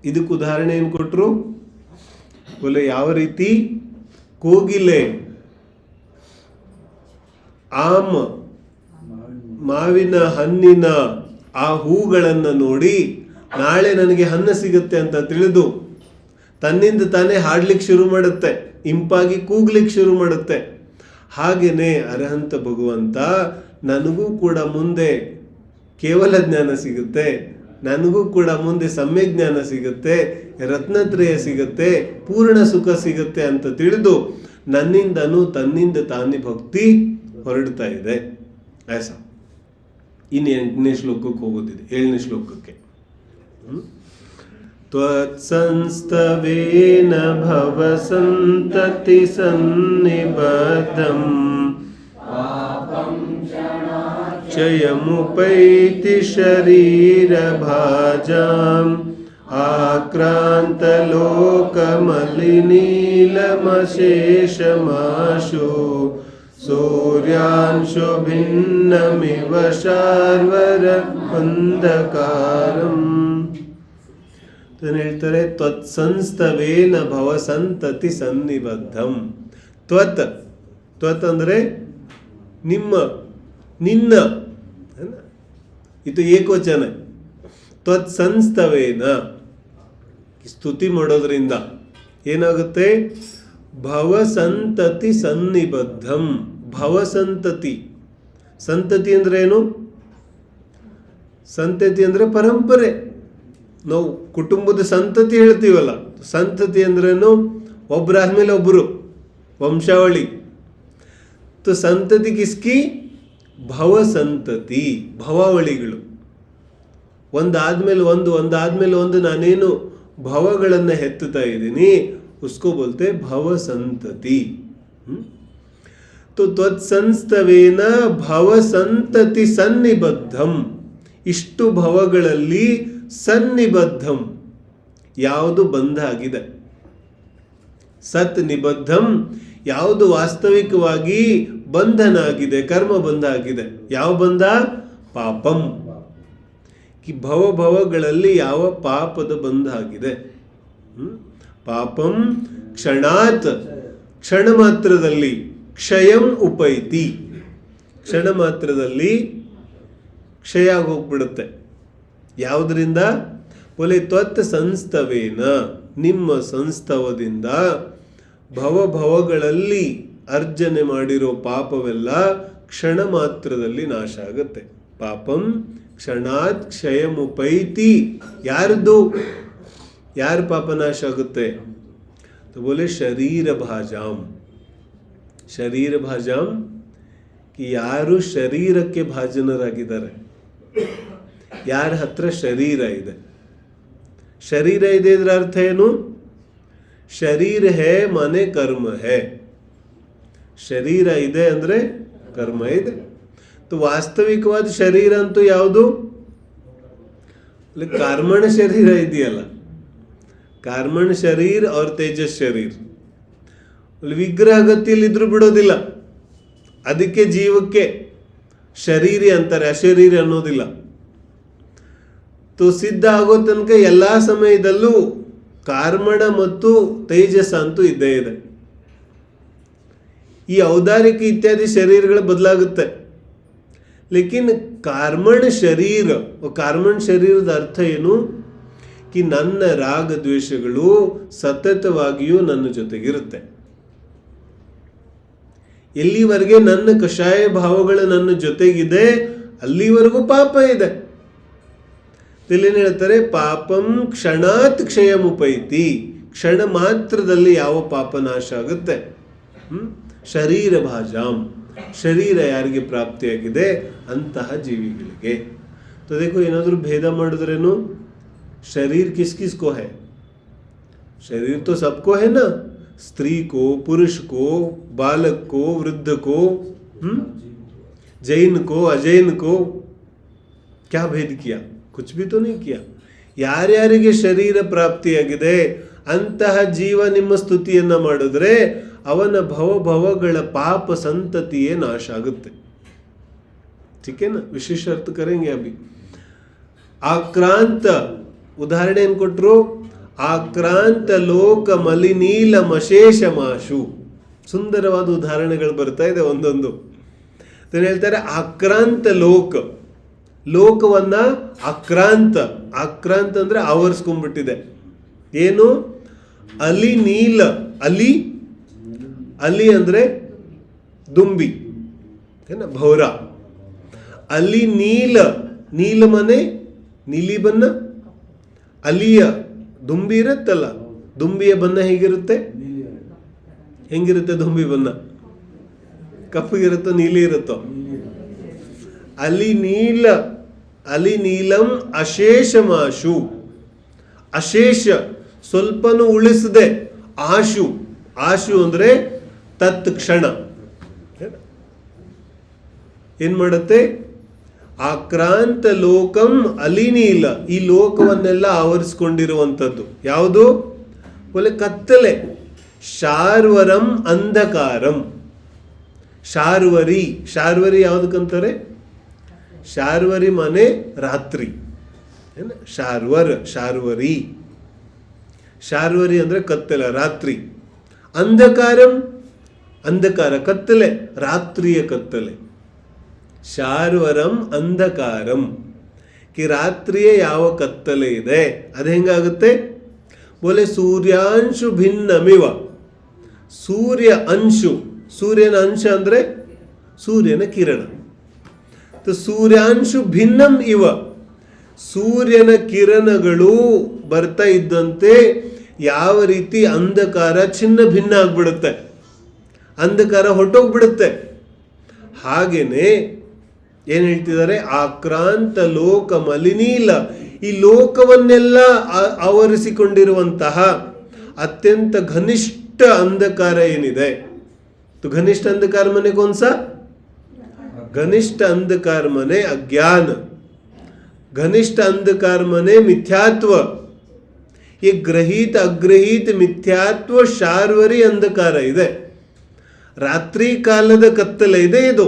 ಇದಕ್ಕೆ ಉದಾಹರಣೆ ಏನು ಕೊಟ್ಟರು? ಬೋಲೆ ಯಾವ ರೀತಿ ಕೋಗಿಲೆ ಮಾವಿನ ಹಣ್ಣಿನ ಆ ಹೂಗಳನ್ನು ನೋಡಿ ನಾಳೆ ನನಗೆ ಹಣ್ಣು ಸಿಗುತ್ತೆ ಅಂತ ತಿಳಿದು ತನ್ನಿಂದ ತಾನೇ ಹಾಡ್ಲಿಕ್ಕೆ ಶುರು ಮಾಡುತ್ತೆ, ಇಂಪಾಗಿ ಕೂಗ್ಲಿಕ್ಕೆ ಶುರು ಮಾಡುತ್ತೆ. ಹಾಗೇನೆ ಅರಹಂತ ಭಗವಂತ ನನಗೂ ಕೂಡ ಮುಂದೆ ಕೇವಲ ಜ್ಞಾನ ಸಿಗುತ್ತೆ, ನನಗೂ ಕೂಡ ಮುಂದೆ ಸಮ್ಯಕ್ ಜ್ಞಾನ ಸಿಗುತ್ತೆ, ರತ್ನತ್ರಯ ಸಿಗುತ್ತೆ, ಪೂರ್ಣ ಸುಖ ಸಿಗುತ್ತೆ ಅಂತ ತಿಳಿದು ನನ್ನಿಂದನೂ ತನ್ನಿಂದ ತಾನೇ ಭಕ್ತಿ ಹೊರಡ್ತಾ ಇದೆ. ಆಯ್ಸ ಇನ್ನು 8ನೇ ಶ್ಲೋಕಕ್ಕೆ ಹೋಗೋದಿದೆ, 7ನೇ ಶ್ಲೋಕಕ್ಕೆ. ತ್ವತ್ಸಂಸ್ತವೇನ ಭವ ಸಂತತಿ ಸನ್ನಿಬದ್ಧಂ ಕ್ಷಯಮುಪೈತಿ ಶರೀರ ಭಾಜಾಂ ಆಕ್ರಾಂತ ಲೋಕಮಲಿನೀಲಮಶೇಷಮಾಶು ಸೂರ್ಯಾಂಶು ಭಿನ್ನಮಿವ ಶಾರ್ವರ ಅಂಧಕಾರಂ. ಹೇಳ್ತಾರೆ ತ್ವತ್ಸಂಸ್ತವೇನ ಭವ ಸಂತತಿ ಸನ್ನಿಬದ್ಧಂ. ತ್ವತ್ ಅಂದರೆ ನಿನ್ನ, ಇದು ಏಕವಚನ. ತ್ವತ್ಸಂಸ್ತವೇನ ಸ್ತುತಿ ಮಾಡೋದ್ರಿಂದ ಏನಾಗುತ್ತೆ? ಭವಸಂತತಿ ಸನ್ನಿಬದ್ಧಂ. ಭವಸಂತತಿ, ಸಂತತಿ ಅಂದ್ರೆ ಏನು? ಸಂತತಿ ಅಂದ್ರೆ ಪರಂಪರೆ. ನಾವು ಕುಟುಂಬದ ಸಂತತಿ ಹೇಳ್ತೀವಲ್ಲ, ಸಂತತಿ ಅಂದ್ರೇನು? ಒಬ್ಬರಾದ್ಮೇಲೆ ಒಬ್ಬರು, ವಂಶಾವಳಿ. तो ಸಂತತಿ ಕಿಸ್ಕಿ? ಭವ ಸಂತತಿ, ಭವಾವಳಿಗಳು. ಒಂದಾದ್ಮೇಲೆ ಒಂದು ನಾನೇನು ಭವಗಳನ್ನು ಹೆತ್ತುತ್ತಾ ಇದ್ದೀನಿ, ಉಸ್ಕೋ ಬೋಲ್ತೆ ಭವ ಸಂತತಿ. तो ತ್ವತ್ಸಂಸ್ತವೇನ ಭವ ಸಂತತಿ ಸನ್ನಿಬದ್ಧಂ. ಇಷ್ಟು ಭವಗಳಲ್ಲಿ ಸನ್ನಿಬದ್ಧಂ, ಯಾವುದು ಬಂಧ ಆಗಿದೆ. ಸತ್ ನಿಬದ್ಧಂ, ಯಾವುದು ವಾಸ್ತವಿಕವಾಗಿ ಬಂಧನ ಆಗಿದೆ, ಕರ್ಮ ಬಂಧ ಆಗಿದೆ. ಯಾವ ಬಂಧ? ಪಾಪಂ. ಭವಗಳಲ್ಲಿ ಯಾವ ಪಾಪದ ಬಂಧ ಆಗಿದೆ? ಪಾಪಂ ಕ್ಷಣಾತ್, ಕ್ಷಣ ಮಾತ್ರದಲ್ಲಿ. ಕ್ಷಯಂ ಉಪೈತಿ, ಕ್ಷಣ ಮಾತ್ರದಲ್ಲಿ ಕ್ಷಯ ಹೋಗ್ಬಿಡುತ್ತೆ. ಯಾವುದರಿಂದ? ಬೋಲೆ ತ್ವತ್ ಸಂಸ್ತವೇನ, ನಿಮ್ಮ ಸಂಸ್ತವದಿಂದ ಭವಗಳಲ್ಲಿ ಅರ್ಜನೆ ಮಾಡಿರೋ ಪಾಪವೆಲ್ಲ ಕ್ಷಣ ಮಾತ್ರದಲ್ಲಿ ನಾಶ ಆಗುತ್ತೆ. ಪಾಪಂ ಕ್ಷಣಾತ್ ಕ್ಷಯಮುಪೈತಿ. ಯಾರದು? ಯಾರ ಪಾಪ ನಾಶ ಆಗುತ್ತೆ? ಬೋಲೆ ಶರೀರ ಭಾಜಾಂ. ಶರೀರ ಭಾಜಾಂ, ಯಾರು ಶರೀರಕ್ಕೆ ಭಾಜನರಾಗಿದ್ದಾರೆ, ಯಾರ ಹತ್ರ ಶರೀರ ಇದೆ. ಶರೀರ ಇದೆ ಇದರ ಅರ್ಥ ಏನು? ಶರೀರ ಹೇ ಮನೆ ಕರ್ಮ ಹೇ. ಶರೀರ ಇದೆ ಅಂದ್ರೆ ಕರ್ಮ ಇದೆ. ವಾಸ್ತವಿಕವಾದ ಶರೀರ ಅಂತೂ ಯಾವುದು? ಕಾರ್ಮಣ ಶರೀರ ಇದೆಯಲ್ಲ, ಕಾರ್ಮಣ ಶರೀರ और ತೇಜಸ್ ಶರೀರ. ವಿಗ್ರಹ ಗತಿಯಲ್ಲಿದ್ರೂ ಬಿಡೋದಿಲ್ಲ. ಅದಕ್ಕೆ ಜೀವಕ್ಕೆ ಶರೀರಿ ಅಂತಾರೆ, ಅಶರೀರಿ ಅನ್ನೋದಿಲ್ಲ. ಸಿದ್ಧ ಆಗೋ ತನಕ ಎಲ್ಲಾ ಸಮಯದಲ್ಲೂ ಕಾರ್ಮಣ ಮತ್ತು ತೇಜಸ್ ಅಂತೂ ಇದ್ದೇ ಇದೆ. ಈ ಔದಾರಿಕ ಇತ್ಯಾದಿ ಶರೀರಗಳು ಬದಲಾಗುತ್ತೆ. ಲೇಕಿನ್ ಕಾರ್ಮಣ ಶರೀರ, ಕಾರ್ಮಣ ಶರೀರದ ಅರ್ಥ ಏನು? ಕಿ ನನ್ನ ರಾಗ ದ್ವೇಷಗಳು ಸತತವಾಗಿಯೂ ನನ್ನ ಜೊತೆಗಿರುತ್ತೆ. ಎಲ್ಲಿವರೆಗೆ ನನ್ನ ಕಷಾಯ ಭಾವಗಳು ನನ್ನ ಜೊತೆಗಿದೆ ಅಲ್ಲಿವರೆಗೂ ಪಾಪ ಇದೆ. ಇಲ್ಲೇನು ಹೇಳ್ತಾರೆ? ಪಾಪಂ ಕ್ಷಣಾತ್ ಕ್ಷಯಮುಪೈತಿ. ಕ್ಷಣ ಮಾತ್ರದಲ್ಲಿ ಯಾವ ಪಾಪ ನಾಶ ಆಗುತ್ತೆ? ಶರೀರ ಭಾಜಾಂ, ಶರೀರ ಯಾರಿಗೆ ಪ್ರಾಪ್ತಿಯಾಗಿದೆ ಅಂತಹ ಜೀವಿಗಳಿಗೆ. ತದೇಕೋ ಏನಾದರೂ ಭೇದ ಮಾಡಿದ್ರೇನು? ಶರೀರ ಕಿಸ್ ಕಿಸ್ಕೋ ಹೈ? शरीर तो सबको है ना, स्त्री को, पुरुष को, बालक को, वृद्ध को, जैन को, अजैन को. क्या भेद किया? कुछ भी तो नहीं किया. ಯಾರ್ಯಾರಿಗೆ ಶರೀರ ಪ್ರಾಪ್ತಿಯಾಗಿದೆ ಅಂತಹ ಜೀವ ನಿಮ್ಮ ಸ್ತುತಿಯನ್ನ ಮಾಡಿದ್ರೆ ಅವನ ಭವಗಳ ಪಾಪ ಸಂತತಿಯೇ ನಾಶ ಆಗುತ್ತೆ. ठीक है ना? विशेष अर्थ करेंगे अभी. आक्रांत, ಉದಾಹರಣೆ ಏನು ಕೊಟ್ಟರು? ಆಕ್ರಾಂತ ಲೋಕ ಮಲಿನೀಲ ಮಶೇಷ ಮಾಶು. ಸುಂದರವಾದ ಉದಾಹರಣೆಗಳು ಬರ್ತಾ ಇದೆ ಒಂದೊಂದು. ಹೇಳ್ತಾರೆ ಆಕ್ರಾಂತ ಲೋಕವನ್ನ ಆಕ್ರಾಂತ ಅಂದ್ರೆ ಆವರಿಸ್ಕೊಂಡ್ಬಿಟ್ಟಿದೆ. ಏನು? ಅಲಿ ನೀಲ, ಅಲಿ ಅಂದ್ರೆ ದುಂಬಿ, ಭೌರ. ಅಲಿ ನೀಲ ಮನೆ ನೀಲಿ ಬಣ್ಣ. ಅಲಿಯ ದುಂಬಿ ಇರುತ್ತಲ್ಲ, ದುಂಬಿಯ ಬಣ್ಣ ಹೇಗಿರುತ್ತೆ? ಹೆಂಗಿರುತ್ತೆ ದುಂಬಿ ಬಣ್ಣ? ಕಪ್ಪಗಿರುತ್ತೋ ನೀಲಿ ಇರುತ್ತೋ? ಅಲಿ ನೀಲಂ ಅಶೇಷ ಮಾಶು. ಅಶೇಷ ಸ್ವಲ್ಪನೂ ಉಳಿಸದೆ. ಆಶು ಅಂದ್ರೆ ತತ್ಕ್ಷಣ ಏನ್ ಮಾಡುತ್ತೆ? ಆಕ್ರಾಂತ ಲೋಕಂ ಅಲಿನೀಲ, ಈ ಲೋಕವನ್ನೆಲ್ಲ ಆವರಿಸಿಕೊಂಡಿರುವಂಥದ್ದು ಯಾವುದು? ಒಳ್ಳೆ ಕತ್ತಲೆ. ಶಾರ್ವರಂ ಅಂಧಕಾರಂ. ಶಾರ್ವರಿ ಯಾವುದಕ್ಕಂತಾರೆ? ಶಾರ್ವರಿ ಮನೆ ರಾತ್ರಿ. ಶಾರ್ವರಿ ಅಂದ್ರೆ ಕತ್ತಲೆ, ರಾತ್ರಿ. ಅಂಧಕಾರ ಕತ್ತಲೆ, ರಾತ್ರಿಯ ಕತ್ತಲೆ. ಶಾರ್ವರಂ ಅಂಧಕಾರಂ. ರಾತ್ರಿಯ ಯಾವ ಕತ್ತಲೆ ಇದೆ ಅದು ಹೆಂಗಾಗುತ್ತೆ? ಬೋಲೆ ಸೂರ್ಯಾಂಶು ಭಿನ್ನಮಿವ. ಸೂರ್ಯನ ಅಂಶ ಅಂದ್ರೆ ಸೂರ್ಯನ ಕಿರಣ. ಸೂರ್ಯಾಂಶು ಭಿನ್ನಂ ಇವ. ಸೂರ್ಯನ ಕಿರಣಗಳು ಬರ್ತಾ ಇದ್ದಂತೆ ಯಾವ ರೀತಿ ಅಂಧಕಾರ ಚಿನ್ನ ಭಿನ್ನ ಆಗ್ಬಿಡುತ್ತೆ, ಅಂಧಕಾರ ಹೊಟ್ಟೋಗ್ಬಿಡುತ್ತೆ. ಹಾಗೇನೆ ಏನ್ ಹೇಳ್ತಿದ್ದಾರೆ? ಆಕ್ರಾಂತ ಲೋಕ ಮಲಿನೀಲ, ಈ ಲೋಕವನ್ನೆಲ್ಲ ಆವರಿಸಿಕೊಂಡಿರುವಂತಹ ಅತ್ಯಂತ घनिष्ठ अंधकार ಏನಿದೆ. तो घनिष्ठ अंधकार मने कौन सा? घनिष्ठ अंधकार मने अज्ञान, घनिष्ठ अंधकार मने मिथ्यात्व. ये ग्रहित अग्रहित मिथ्यात्व ಶಾರ್ವರಿ ಅಂಧಕಾರ ಇದೆ. ರಾತ್ರಿ ಕಾಲದ ಕತ್ತಲೆ ಇದೆ ಇದು.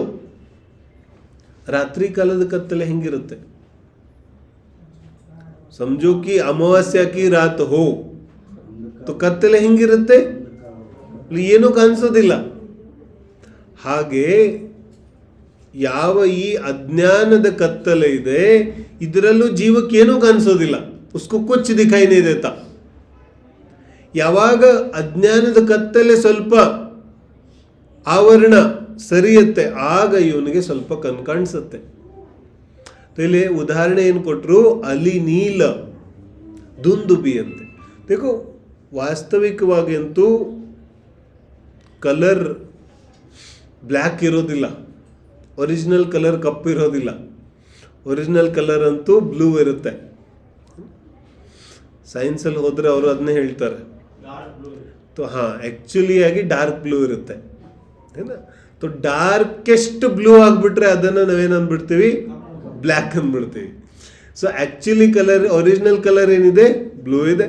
ರಾತ್ರಿ ಕಾಲದ ಕತ್ತಲೆ ಹೆಂಗಿರುತ್ತೆ? समझो कि अमावास्या की रात हो तो ಕತ್ತಲೆ ಹೆಂಗಿರುತ್ತೆ? ಏನೂ ಕಾಣಿಸೋದಿಲ್ಲ. ಹಾಗೆ ಯಾವ ಈ ಅಜ್ಞಾನದ ಕತ್ತಲೆ ಇದೆ ಇದರಲ್ಲೂ ಜೀವಕ್ಕೇನೂ ಕಾಣಿಸೋದಿಲ್ಲ. उसको कुछ दिखाई नहीं देता. ಯಾವಾಗ ಅಜ್ಞಾನದ ಕತ್ತಲೆ ಸ್ವಲ್ಪ ಆವರಣ ಸರಿಯುತ್ತೆ ಆಗ ಇವನಿಗೆ ಸ್ವಲ್ಪ ಕಣ್ ಕಾಣಿಸುತ್ತೆ. ಇಲ್ಲಿ ಉದಾಹರಣೆ ಏನು ಕೊಟ್ಟರು? ಅಲಿ ನೀಲ, ದುಂದುಬಿ ಅಂತೆ. देखो ವಾಸ್ತವಿಕವಾಗಿ ಅಂತೂ ಕಲರ್ ಬ್ಲ್ಯಾಕ್ ಇರೋದಿಲ್ಲ, ಒರಿಜಿನಲ್ ಕಲರ್ ಕಪ್ಪು ಇರೋದಿಲ್ಲ. ಒರಿಜಿನಲ್ ಕಲರ್ ಅಂತೂ ಬ್ಲೂ ಇರುತ್ತೆ. ಸೈನ್ಸಲ್ಲಿ ಹೋದರೆ ಅವರು ಅದನ್ನೇ ಹೇಳ್ತಾರೆ. तो हाँ ಆ್ಯಕ್ಚುಲಿ ಆಗಿ ಡಾರ್ಕ್ ಬ್ಲೂ ಇರುತ್ತೆ. तो ಡಾರ್ಕೆಸ್ಟ್ ಬ್ಲೂ ಆಗಿಬಿಟ್ರೆ ಅದನ್ನು ನಾವೇನು ಅಂದ್ಬಿಡ್ತೀವಿ? ಬ್ಲ್ಯಾಕ್ ಅಂದ್ಬಿಡ್ತೀವಿ. So actually colour, original colour ಏನಿದೆ? ಬ್ಲೂ ಇದೆ.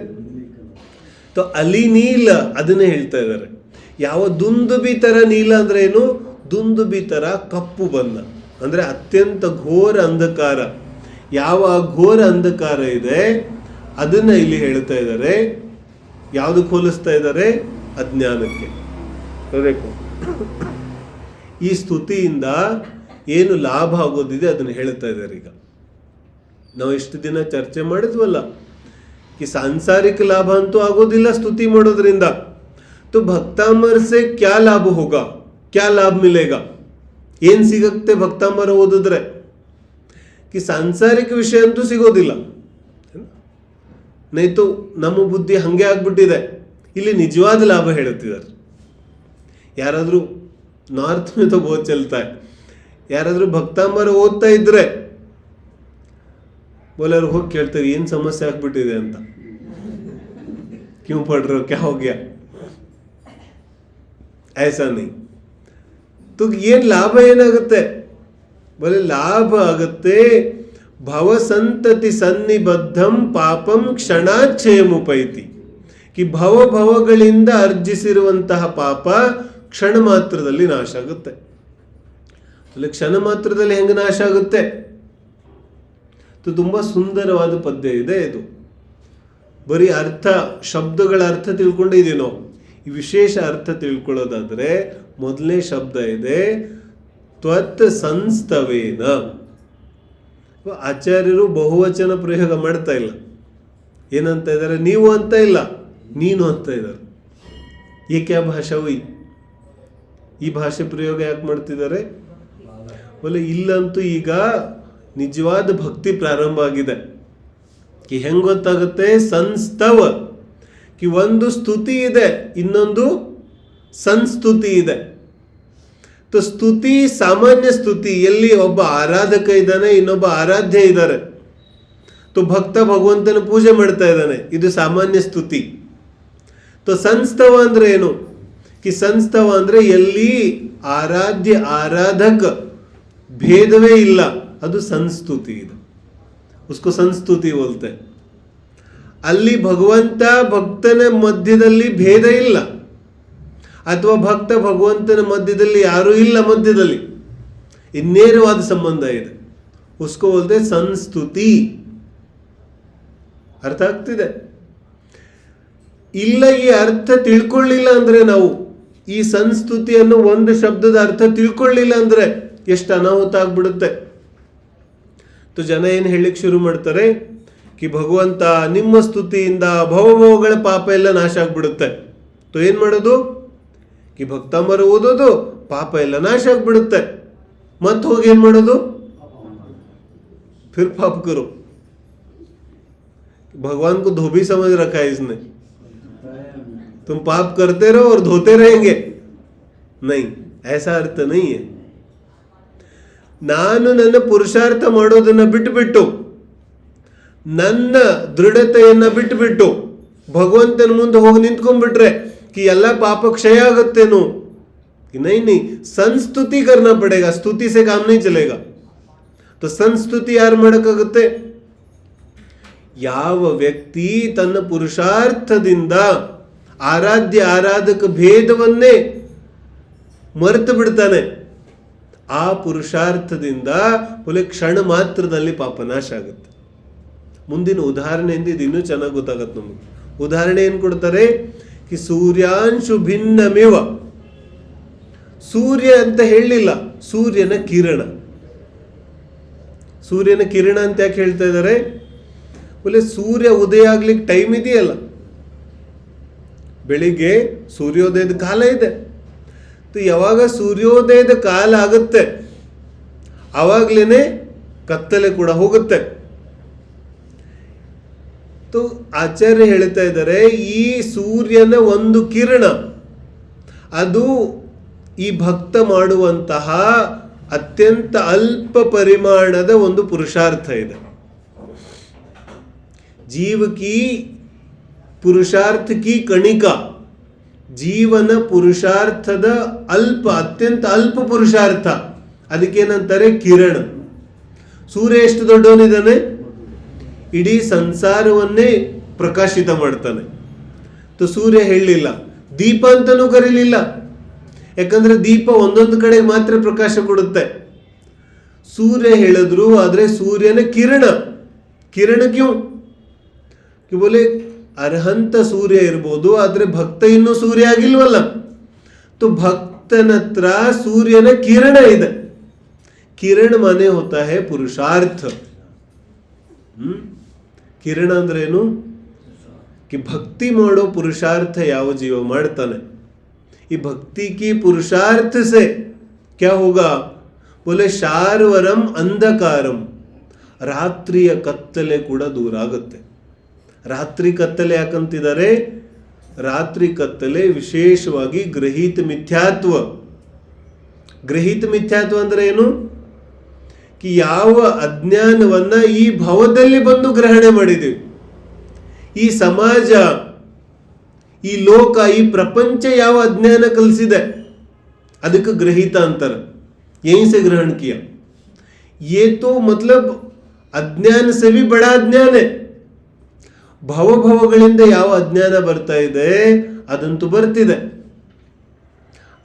तो ಅಲಿ ನೀಲ ಅದನ್ನೇ ಹೇಳ್ತಾ ಇದ್ದಾರೆ. ಯಾವ ದುಂದುಬಿ ಥರ ನೀಲ ಅಂದರೆ ಏನು? ದುಂದುಬಿ ಥರ ಕಪ್ಪು ಬಣ್ಣ ಅಂದರೆ ಅತ್ಯಂತ ಘೋರ ಅಂಧಕಾರ. ಯಾವ ಘೋರ ಅಂಧಕಾರ ಇದೆ ಅದನ್ನು ಇಲ್ಲಿ ಹೇಳ್ತಾ ಇದ್ದಾರೆ. ಯಾವುದಕ್ಕೆ ಹೋಲಿಸ್ತಾ ಇದ್ದಾರೆ? ಅಜ್ಞಾನಕ್ಕೆ. ಬೇಕು ಈ ಸ್ತುತಿಯಿಂದ ಏನು ಲಾಭ ಆಗೋದಿದೆ ಅದನ್ನು ಹೇಳ್ತಾ ಇದ್ದಾರೆ. ಈಗ ನಾವು ಎಷ್ಟು ದಿನ ಚರ್ಚೆ ಮಾಡಿದ್ವಲ್ಲ, ಈ ಸಾಂಸಾರಿಕ ಲಾಭ ಅಂತೂ ಆಗೋದಿಲ್ಲ ಸ್ತುತಿ ಮಾಡೋದ್ರಿಂದ. तो भक्तामर से क्या लाभ होगा? क्या लाभ मिलेगा? ಏನು ಸಿಗುತ್ತೆ ಭಕ್ತಾಮರ ಓದಿದ್ರೆ? कि ಸಾಂಸಾರಿಕ ವಿಷಯ ಅಂತೂ ಸಿಗೋದಿಲ್ಲ. ನೈತು ನಮ್ಮ ಬುದ್ಧಿ ಹಂಗೆ ಆಗ್ಬಿಟ್ಟಿದೆ. ಇಲ್ಲಿ ನಿಜವಾದ ಲಾಭ ಹೇಳುತ್ತಿದ್ದಾರೆ. ಯಾರಾದರೂ ನಾರ್ತ್ में तो बहुत चलता है. ಯಾರಾದರೂ ಭಕ್ತಾಮರ ಓದ್ತಾ ಇದ್ರೆ ಬೋಲರು ಹೋಗಿ ಕೇಳ್ತಾರೆ ಏನು ಸಮಸ್ಯೆ ಆಗ್ಬಿಟ್ಟಿದೆ ಅಂತ. ಕ್ಯೂ ಪಡ್ ರहे हो, क्या हो गया? ऐसा नहीं. तो ಏನು ಲಾಭ ಏನಾಗುತ್ತೆ? बोले ಲಾಭ ಆಗುತ್ತೆ ಭವಸಂತತಿ ಸನ್ನಿಬದ್ಧಂ ಪಾಪಂ ಕ್ಷಣಾಚ್ಛಯಮುಪೈತಿ. ಕಿ ಭವಗಳಿಂದ ಅರ್ಜಿಸಿರುವಂತಹ ಪಾಪ ಕ್ಷಣ ಮಾತ್ರದಲ್ಲಿ ನಾಶ ಆಗುತ್ತೆ. ಅಲ್ಲಿ ಕ್ಷಣ ಮಾತ್ರದಲ್ಲಿ ಹೆಂಗೆ ನಾಶ ಆಗುತ್ತೆ? ತುಂಬಾ ಸುಂದರವಾದ ಪದ್ಯ ಇದೆ ಇದು. ಬರೀ ಅರ್ಥ, ಶಬ್ದಗಳ ಅರ್ಥ ತಿಳ್ಕೊಂಡಿದ್ದೀವಿ ನಾವು. ಈ ವಿಶೇಷ ಅರ್ಥ ತಿಳ್ಕೊಳ್ಳೋದಾದ್ರೆ ಮೊದಲನೇ ಶಬ್ದ ಇದೆ ತ್ವತ್ ಸಂಸ್ತವೇನ. ಆಚಾರ್ಯರು ಬಹುವಚನ ಪ್ರಯೋಗ ಮಾಡ್ತಾ ಇಲ್ಲ. ಏನಂತ ಇದ್ದಾರೆ? ನೀವು ಅಂತ ಇಲ್ಲ, ನೀನು ಅಂತ ಇದ್ದಾರೆ. ಏಕೆ ಭಾಷಾ ಹುಯಿ, ಈ ಭಾಷೆ ಪ್ರಯೋಗ ಯಾಕೆ ಮಾಡ್ತಿದ್ದಾರೆ? ಒಳ್ಳೆ ಇಲ್ಲಂತೂ ಈಗ ನಿಜವಾದ ಭಕ್ತಿ ಪ್ರಾರಂಭ ಆಗಿದೆ. ಹೆಂಗ್ ಗೊತ್ತಾಗುತ್ತೆ? ಸಂಸ್ತವ ಒಂದು ಸ್ತುತಿ ಇದೆ, ಇನ್ನೊಂದು ಸಂಸ್ತುತಿ ಇದೆ. ಸ್ತುತಿ ಸಾಮಾನ್ಯ ಸ್ತುತಿ, ಎಲ್ಲಿ ಒಬ್ಬ ಆರಾಧಕ ಇದ್ದಾನೆ, ಇನ್ನೊಬ್ಬ ಆರಾಧ್ಯ ಇದ್ದಾರೆ. ಭಕ್ತ ಭಗವಂತನ ಪೂಜೆ ಮಾಡ್ತಾ ಇದ್ದಾನೆ, ಇದು ಸಾಮಾನ್ಯ ಸ್ತುತಿ. ಸಂಸ್ತವ ಅಂದ್ರೆ ಏನು? ಸಂಸ್ತವ ಅಂದ್ರೆ ಎಲ್ಲಿ ಆರಾಧ್ಯ ಆರಾಧಕ ಭೇದವೇ ಇಲ್ಲ, ಅದು ಸಂಸ್ತುತಿ ಇದೆ. ಉಸ್ಕೋ ಸಂಸ್ತುತಿ ಬೋಲ್ತೆ. ಅಲ್ಲಿ ಭಗವಂತ ಭಕ್ತನ ಮಧ್ಯದಲ್ಲಿ ಭೇದ ಇಲ್ಲ, ಅಥವಾ ಭಕ್ತ ಭಗವಂತನ ಮಧ್ಯದಲ್ಲಿ ಯಾರೂ ಇಲ್ಲ, ಮಧ್ಯದಲ್ಲಿ ನೇರವಾದ ಸಂಬಂಧ ಇದೆ. ಉಸ್ಕೋ ಬೋಲ್ತೆ ಸಂಸ್ತುತಿ. ಅರ್ಥ ಆಗ್ತಿದೆ? ಇಲ್ಲ, ಈ ಅರ್ಥ ತಿಳ್ಕೊಳ್ಳಿಲ್ಲ ಅಂದ್ರೆ, ನಾವು ಈ ಸಂಸ್ತುತಿಯನ್ನು ಒಂದು ಶಬ್ದದ ಅರ್ಥ ತಿಳ್ಕೊಳ್ಳಿಲ್ಲ ಅಂದ್ರೆ ಎಷ್ಟು ಅನಾಹುತ ಆಗ್ಬಿಡುತ್ತೆ. ಜನ ಏನು ಹೇಳಿಕ್ ಶುರು ಮಾಡ್ತಾರೆ? ಭಗವಂತ ನಿಮ್ಮ ಸ್ತುತಿಯಿಂದ ಭವಭವಗಳ ಪಾಪ ಎಲ್ಲ ನಾಶ ಆಗ್ಬಿಡುತ್ತೆ. ಏನ್ ಮಾಡೋದು? ಭಕ್ತಾಂಬರ ಓದೋದು, ಪಾಪ ಎಲ್ಲ ನಾಶ ಆಗ್ಬಿಡುತ್ತೆ. ಮತ್ ಹೋಗಿ ಏನ್ ಮಾಡೋದು? फिर पाप करो. भगवान को धोबी समझ रखा है इसने. तुम पाप करते रहो और धोते रहेंगे. नहीं, ऐसा अर्थ नहीं है. ನಾನು ನನ್ನ ಪುರುಷಾರ್ಥ ಮಾಡೋದನ್ನ ಬಿಟ್ಟು, ನನ್ನ ದೃಢತೆಯನ್ನ ಬಿಟ್ಟು ಭಗವಂತನ ಮುಂದೆ ಹೋಗಿ ನಿಂತ್ಕೊಂಡ್ಬಿಟ್ರೆ ಎಲ್ಲ ಪಾಪ ಕ್ಷಯ ಆಗುತ್ತೇನೋ? नहीं, संस्तुति करना पड़ेगा. स्तुति से काम नहीं चलेगा. ಸಂಸ್ತುತಿ ಯಾರು ಮಾಡಕ್ಕಾಗುತ್ತೆ? ಯಾವ ವ್ಯಕ್ತಿ ತನ್ನ ಪುರುಷಾರ್ಥದಿಂದ ಆರಾಧ್ಯ ಆರಾಧಕ ಭೇದವನ್ನೇ ಮರೆತು ಬಿಡ್ತಾನೆ, ಆ ಪುರುಷಾರ್ಥದಿಂದ ಕ್ಷಣ ಮಾತ್ರದಲ್ಲಿ ಪಾಪ ನಾಶ ಆಗುತ್ತೆ. ಮುಂದಿನ ಉದಾಹರಣೆಯಿಂದ ಇದು ಇನ್ನೂ ಚೆನ್ನಾಗಿ ಗೊತ್ತಾಗತ್ತೆ ನಮಗೆ. ಉದಾಹರಣೆ ಏನು ಕೊಡ್ತಾರೆ? ಸೂರ್ಯಾಂಶು ಭಿನ್ನಮೇವ. ಸೂರ್ಯ ಅಂತ ಹೇಳಲಿಲ್ಲ, ಸೂರ್ಯನ ಕಿರಣ. ಸೂರ್ಯನ ಕಿರಣ ಅಂತ ಯಾಕೆ ಹೇಳ್ತಾ ಇದ್ದಾರೆ? ಸೂರ್ಯ ಉದಯ ಆಗ್ಲಿಕ್ಕೆ ಟೈಮ್ ಇದೆಯಲ್ಲ, ಬೆಳಿಗ್ಗೆ ಸೂರ್ಯೋದಯದ ಕಾಲ ಇದೆ. ಯಾವಾಗ ಸೂರ್ಯೋದಯದ ಕಾಲ ಆಗುತ್ತೆ ಆವಾಗ್ಲೇನೆ ಕತ್ತಲೆ ಕೂಡ ಹೋಗುತ್ತೆ. ಆಚಾರ್ಯ ಹೇಳ್ತಾ ಇದ್ದಾರೆ, ಈ ಸೂರ್ಯನ ಒಂದು ಕಿರಣ ಅದು ಈ ಭಕ್ತ ಮಾಡುವಂತಹ ಅತ್ಯಂತ ಅಲ್ಪ ಪರಿಮಾಣದ ಒಂದು ಪುರುಷಾರ್ಥ ಇದೆ. जीव की पुरुषार्थ की कणिका, ಜೀವನ ಪುರುಷಾರ್ಥದ ಅಲ್ಪ, ಅತ್ಯಂತ ಅಲ್ಪ ಪುರುಷಾರ್ಥ, ಅದಕ್ಕೇನಂತಾರೆ? ಕಿರಣ. ಸೂರ್ಯ ಎಷ್ಟು ದೊಡ್ಡವನಿದ್ದಾನೆ? ಇಡೀ ಸಂಸಾರವನ್ನೇ ಪ್ರಕಾಶಿತ ಮಾಡ್ತಾನೆ. ಸೂರ್ಯ ಹೇಳಲಿಲ್ಲ, ದೀಪ ಅಂತನೂ ಕರೀಲಿಲ್ಲ, ಯಾಕಂದ್ರೆ ದೀಪ ಒಂದೊಂದು ಕಡೆ ಮಾತ್ರ ಪ್ರಕಾಶ ಕೊಡುತ್ತೆ. ಸೂರ್ಯ ಹೇಳಿದ್ರು, ಆದ್ರೆ ಸೂರ್ಯನ ಕಿರಣ. ಕಿರಣ ಕ್ಯೂ? ಬೋಲೆ ಅರ್ಹಂತ ಸೂರ್ಯ ಇರ್ಬೋದು, ಆದ್ರೆ ಭಕ್ತ ಇನ್ನೂ ಸೂರ್ಯ ಆಗಿಲ್ವಲ್ಲ. ಭಕ್ತನ ಹತ್ರ ಸೂರ್ಯನ ಕಿರಣ ಇದೆ. ಕಿರಣ ಮಾನೆ ಹೋತಾ ಹೈ ಪುರುಷಾರ್ಥ. ಕಿರಣ ಅಂದ್ರೆ ಏನು? ಭಕ್ತಿ ಮಾಡೋ ಪುರುಷಾರ್ಥ ಯಾವ ಜೀವ ಮಾಡ್ತಾನೆ, ಈ ಭಕ್ತಿ ಕಿ ಪುರುಷಾರ್ಥ ಸೆ ಕ್ಯಾ ಹೋಗಾ? ಬೋಲೆ ಶಾರ್ವರಂ ಅಂಧಕಾರಂ, ರಾತ್ರಿಯ ಕತ್ತಲೆ ಕೂಡ ದೂರ ಆಗುತ್ತೆ. ರಾತ್ರಿ ಕತ್ತಲೆ ಯಾಕಂತಿದ್ದಾರೆ? ರಾತ್ರಿ ಕತ್ತಲೆ ವಿಶೇಷವಾಗಿ ಗ್ರಹೀತ ಮಿಥ್ಯಾತ್ವ. ಗ್ರಹೀತ ಮಿಥ್ಯಾತ್ವ ಅಂದ್ರೆ ಏನು? ಯಾವ ಅಜ್ಞಾನವನ್ನ ಈ ಭವದಲ್ಲಿ ಬಂದು ಗ್ರಹಣೆ ಮಾಡಿದ್ದೀವಿ, ಈ ಸಮಾಜ, ಈ ಲೋಕ, ಈ ಪ್ರಪಂಚ ಯಾವ ಅಜ್ಞಾನ ಕಲಿಸಿದೆ ಅದಕ್ಕೆ ಗ್ರಹೀತ ಅಂತಾರೆ. यहीं से ग्रहण किया. ये तो मतलब अज्ञान से भी बड़ा अज्ञान है. ಭವಗಳಿಂದ ಯಾವ ಅಜ್ಞಾನ ಬರ್ತಾ ಇದೆ ಅದಂತೂ ಬರ್ತಿದೆ,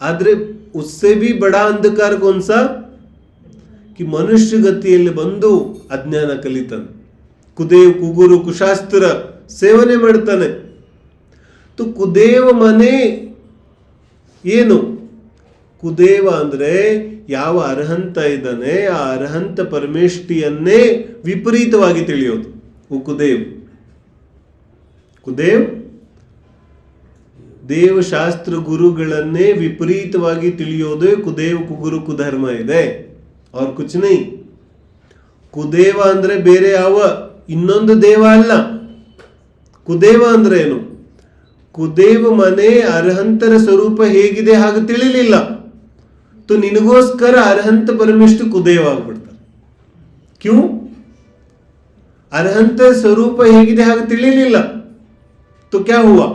ಆದ್ರೆ ಉಸ್ಸೆ ಭಿ ಬಡಾ ಅಂಧಕಾರ ಕೌನ್ಸ ಕಿ ಮನುಷ್ಯ ಗತಿಯಲ್ಲಿ ಬಂದು ಅಜ್ಞಾನ ಕಲಿತಾನೆ. ಕುದೇವ್, ಕುಗುರು, ಕುಶಾಸ್ತ್ರ ಸೇವನೆ ಮಾಡ್ತಾನೆ. ತು ಕುದೇವ ಮನೆ ಏನು? ಕುದೇವ ಅಂದ್ರೆ ಯಾವ ಅರ್ಹಂತ ಇದ್ದಾನೆ ಆ ಅರ್ಹಂತ ಪರಮೇಷ್ಠಿಯನ್ನೇ ವಿಪರೀತವಾಗಿ ತಿಳಿಯೋದು ಕುದೇವ್. ಕುದೇವ್ ದೇವಶಾಸ್ತ್ರ ಗುರುಗಳನ್ನೇ ವಿಪರೀತವಾಗಿ ತಿಳಿಯೋದೇ ಕುದೇವ್ ಕುಗುರು ಕುಧರ್ಮ ಇದೆ. ಅವ್ರ ಕುಚ್ ನೈ. ಕುದೇವ ಅಂದ್ರೆ ಬೇರೆ ಯಾವ ಇನ್ನೊಂದು ದೇವ ಅಲ್ಲ. ಕುದೇವ ಅಂದ್ರೆ ಏನು? ಕುದೇವ ಮನೆ ಅರ್ಹಂತರ ಸ್ವರೂಪ ಹೇಗಿದೆ ಹಾಗೆ ತಿಳಿಲಿಲ್ಲ. तो ನಿನಗೋಸ್ಕರ ಅರ್ಹಂತ ಪರಮೇಷ್ಠ ಕುದೇವ ಆಗ್ಬಿಡ್ತಾರೆ. ಕ್ಯೂ? ಅರ್ಹಂತ ಸ್ವರೂಪ ಹೇಗಿದೆ ಹಾಗೆ ತಿಳಿಲಿಲ್ಲ. तो क्या हुआ?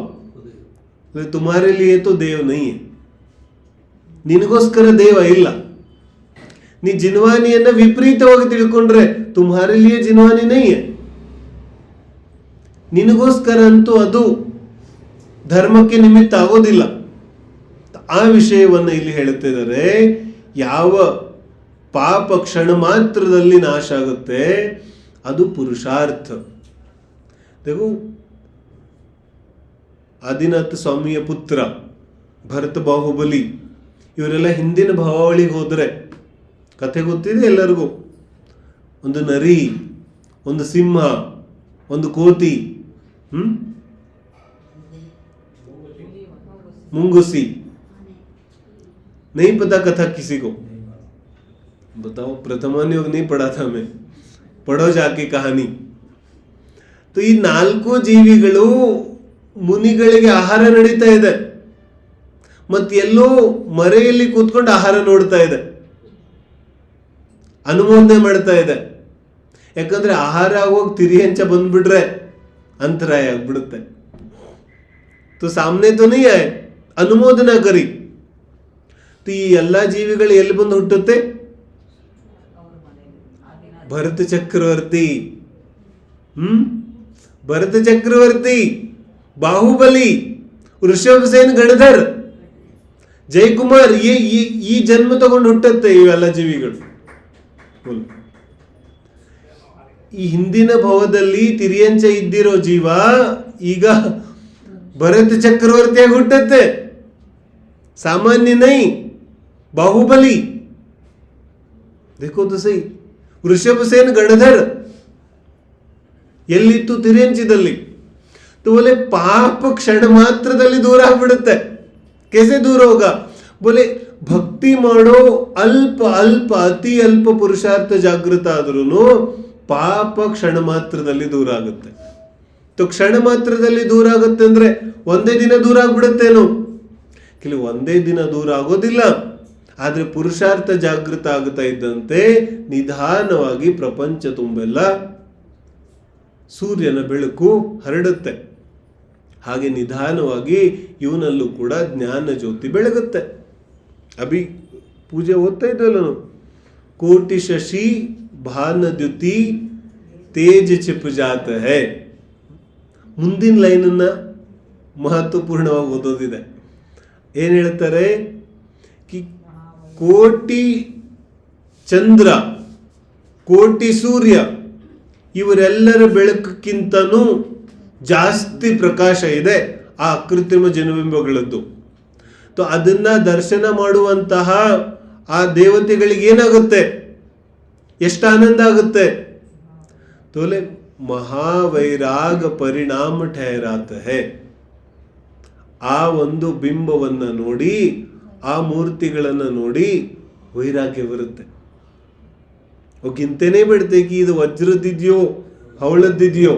तुम्हारे लिए तो देव नहीं है. ನಿನಗೋಸ್ಕರ ದೇವ ಇಲ್ಲ. ನೀ ಜಿನ್ವಾನಿಯನ್ನ ವಿಪರೀತವಾಗಿ ತಿಳ್ಕೊಂಡ್ರೆ तुम्हारे लिए ಜಿನ್ವಾನಿ नहीं है. ನಿನಗೋಸ್ಕರ ಅಂತೂ ಅದು ಧರ್ಮಕ್ಕೆ ನಿಮಿತ್ತ ಆಗೋದಿಲ್ಲ. ಆ ವಿಷಯವನ್ನು ಇಲ್ಲಿ ಹೇಳುತ್ತಿದ್ದಾರೆ. ಯಾವ ಪಾಪ ಕ್ಷಣ ಮಾತ್ರದಲ್ಲಿ ನಾಶ ಆಗುತ್ತೆ ಅದು ಪುರುಷಾರ್ಥ. देखो ಆದಿನಾಥ ಸ್ವಾಮಿಯ ಪುತ್ರ ಭರತ ಬಾಹುಬಲಿ ಇವರೆಲ್ಲ ಹಿಂದಿನ ಭಾವಾವಳಿಗೆ ಹೋದ್ರೆ ಕಥೆ ಗೊತ್ತಿದೆ ಎಲ್ಲರಿಗೂ. ಒಂದು ನರಿ, ಒಂದು ಸಿಂಹ, ಒಂದು ಕೋತಿ, ಮುಂಗುಸಿ. नहीं पता कथा किसी को? बताओ, प्रथमान योग नहीं पढ़ा था मैं. पढ़ो जाके कहानी. तो ಈ 4 ಜೀವಿಗಳು ಮುನಿಗಳಿಗೆ ಆಹಾರ ನಡೀತಾ ಇದೆ, ಎಲ್ಲೋ ಮರೆಯಲ್ಲಿ ಕೂತ್ಕೊಂಡು ಆಹಾರ ನೋಡ್ತಾ ಇದೆ, ಅನುಮೋದನೆ ಮಾಡ್ತಾ ಇದೆ. ಯಾಕಂದ್ರೆ ಆಹಾರ ಆಗೋಗಿ ತಿರಿಯಂಚ ಬಂದ್ಬಿಟ್ರೆ ಅಂತರಾಯ ಆಗ್ಬಿಡುತ್ತೆ. तो सामने तो नहीं आए, ಅನುಮೋದನಾ ಕರಿ. ಈ ಎಲ್ಲಾ ಜೀವಿಗಳು ಎಲ್ಲಿ ಬಂದು ಹುಟ್ಟುತ್ತೆ? ಭರತ ಚಕ್ರವರ್ತಿ, ಭರತ ಚಕ್ರವರ್ತಿ, ಬಾಹುಬಲಿ, ಋಷಭಸೇನ್, ಗಣಧರ್, ಜಯಕುಮಾರ್ ಈ ಜನ್ಮ ತಗೊಂಡು ಹುಟ್ಟುತ್ತೆ ಇವೆಲ್ಲ ಜೀವಿಗಳು. ಈ ಹಿಂದಿನ ಭವದಲ್ಲಿ ತಿರಿಯಂಚ ಇದ್ದಿರೋ ಜೀವ ಈಗ ಭರತ ಚಕ್ರವರ್ತಿಯಾಗಿ ಹುಟ್ಟುತ್ತೆ. ಸಾಮಾನ್ಯ ನೈ, ಬಾಹುಬಲಿ. देखो तो सही. ಋಷಭಸೇನ್, ಗಣಧರ್ ಎಲ್ಲಿತ್ತು? ತಿರಿಯಂಚಿದಲ್ಲಿ. तो बोले पाप क्षण ಮಾತ್ರದಲ್ಲಿ ದೂರ ಆಗ್ಬಿಡುತ್ತೆ. कैसे दूर होगा? बोले ಭಕ್ತಿ ಮಾಡೋ ಅಲ್ಪ ಅಲ್ಪ ಅತಿ ಅಲ್ಪ ಪುರುಷಾರ್ಥ ಜಾಗೃತ ಆದ್ರೂ ಪಾಪ ಕ್ಷಣ ಮಾತ್ರದಲ್ಲಿ ದೂರ ಆಗುತ್ತೆ. तो ಕ್ಷಣ ಮಾತ್ರದಲ್ಲಿ ದೂರ ಆಗುತ್ತೆ ಅಂದ್ರೆ ಒಂದೇ ದಿನ ದೂರ ಆಗ್ಬಿಡುತ್ತೇನೋ? ಕೆಲವು ಒಂದೇ ದಿನ ದೂರ ಆಗೋದಿಲ್ಲ. ಆದ್ರೆ ಪುರುಷಾರ್ಥ ಜಾಗೃತ ಆಗುತ್ತಾ ಇದ್ದಂತೆ ನಿಧಾನವಾಗಿ ಪ್ರಪಂಚ ತುಂಬೆಲ್ಲ ಸೂರ್ಯನ ಬೆಳಕು ಹರಡುತ್ತೆ. ಹಾಗೆ ನಿಧಾನವಾಗಿ ಇವನಲ್ಲೂ ಕೂಡ ಜ್ಞಾನ ಜ್ಯೋತಿ ಬೆಳಗುತ್ತೆ. ಅಭಿ ಪೂಜೆ ಓದ್ತಾ ಇದ್ದಲ್ಲ ನಾವು, ಕೋಟಿ ಶಶಿ ಭಾನ ದ್ಯುತಿ ತೇಜ್ ಚಿಪ್ ಜಾತ ಹೈ. ಮುಂದಿನ ಲೈನನ್ನ ಮಹತ್ವಪೂರ್ಣವಾಗಿ ಓದೋದಿದೆ. ಏನ್ ಹೇಳ್ತಾರೆ? ಕಿ ಕೋಟಿ ಚಂದ್ರ, ಕೋಟಿ ಸೂರ್ಯ ಇವರೆಲ್ಲರ ಬೆಳಕಕ್ಕಿಂತನೂ ಜಾಸ್ತಿ ಪ್ರಕಾಶ ಇದೆ ಆ ಕೃತ್ರಿಮ ಜನಬಿಂಬಗಳದ್ದು. तो ಅದನ್ನ ದರ್ಶನ ಮಾಡುವಂತಹ ಆ ದೇವತೆಗಳಿಗೆ ಏನಾಗುತ್ತೆ? ಎಷ್ಟು ಆನಂದ ಆಗುತ್ತೆ? ತೋಲೆ ಮಹಾವೈರಾಗ ಪರಿಣಾಮ ಠಹರಾತ ಹೈ. ಆ ಒಂದು ಬಿಂಬವನ್ನ ನೋಡಿ, ಆ ಮೂರ್ತಿಗಳನ್ನ ನೋಡಿ ವೈರಾಗ್ಯ ಬರುತ್ತೆ. ಗಿಂತೇನೆ ಬಿಡ್ತೆ ಕಿ ಇದು ವಜ್ರದಿದೆಯೋ ಹವಳದಿದೆಯೋ,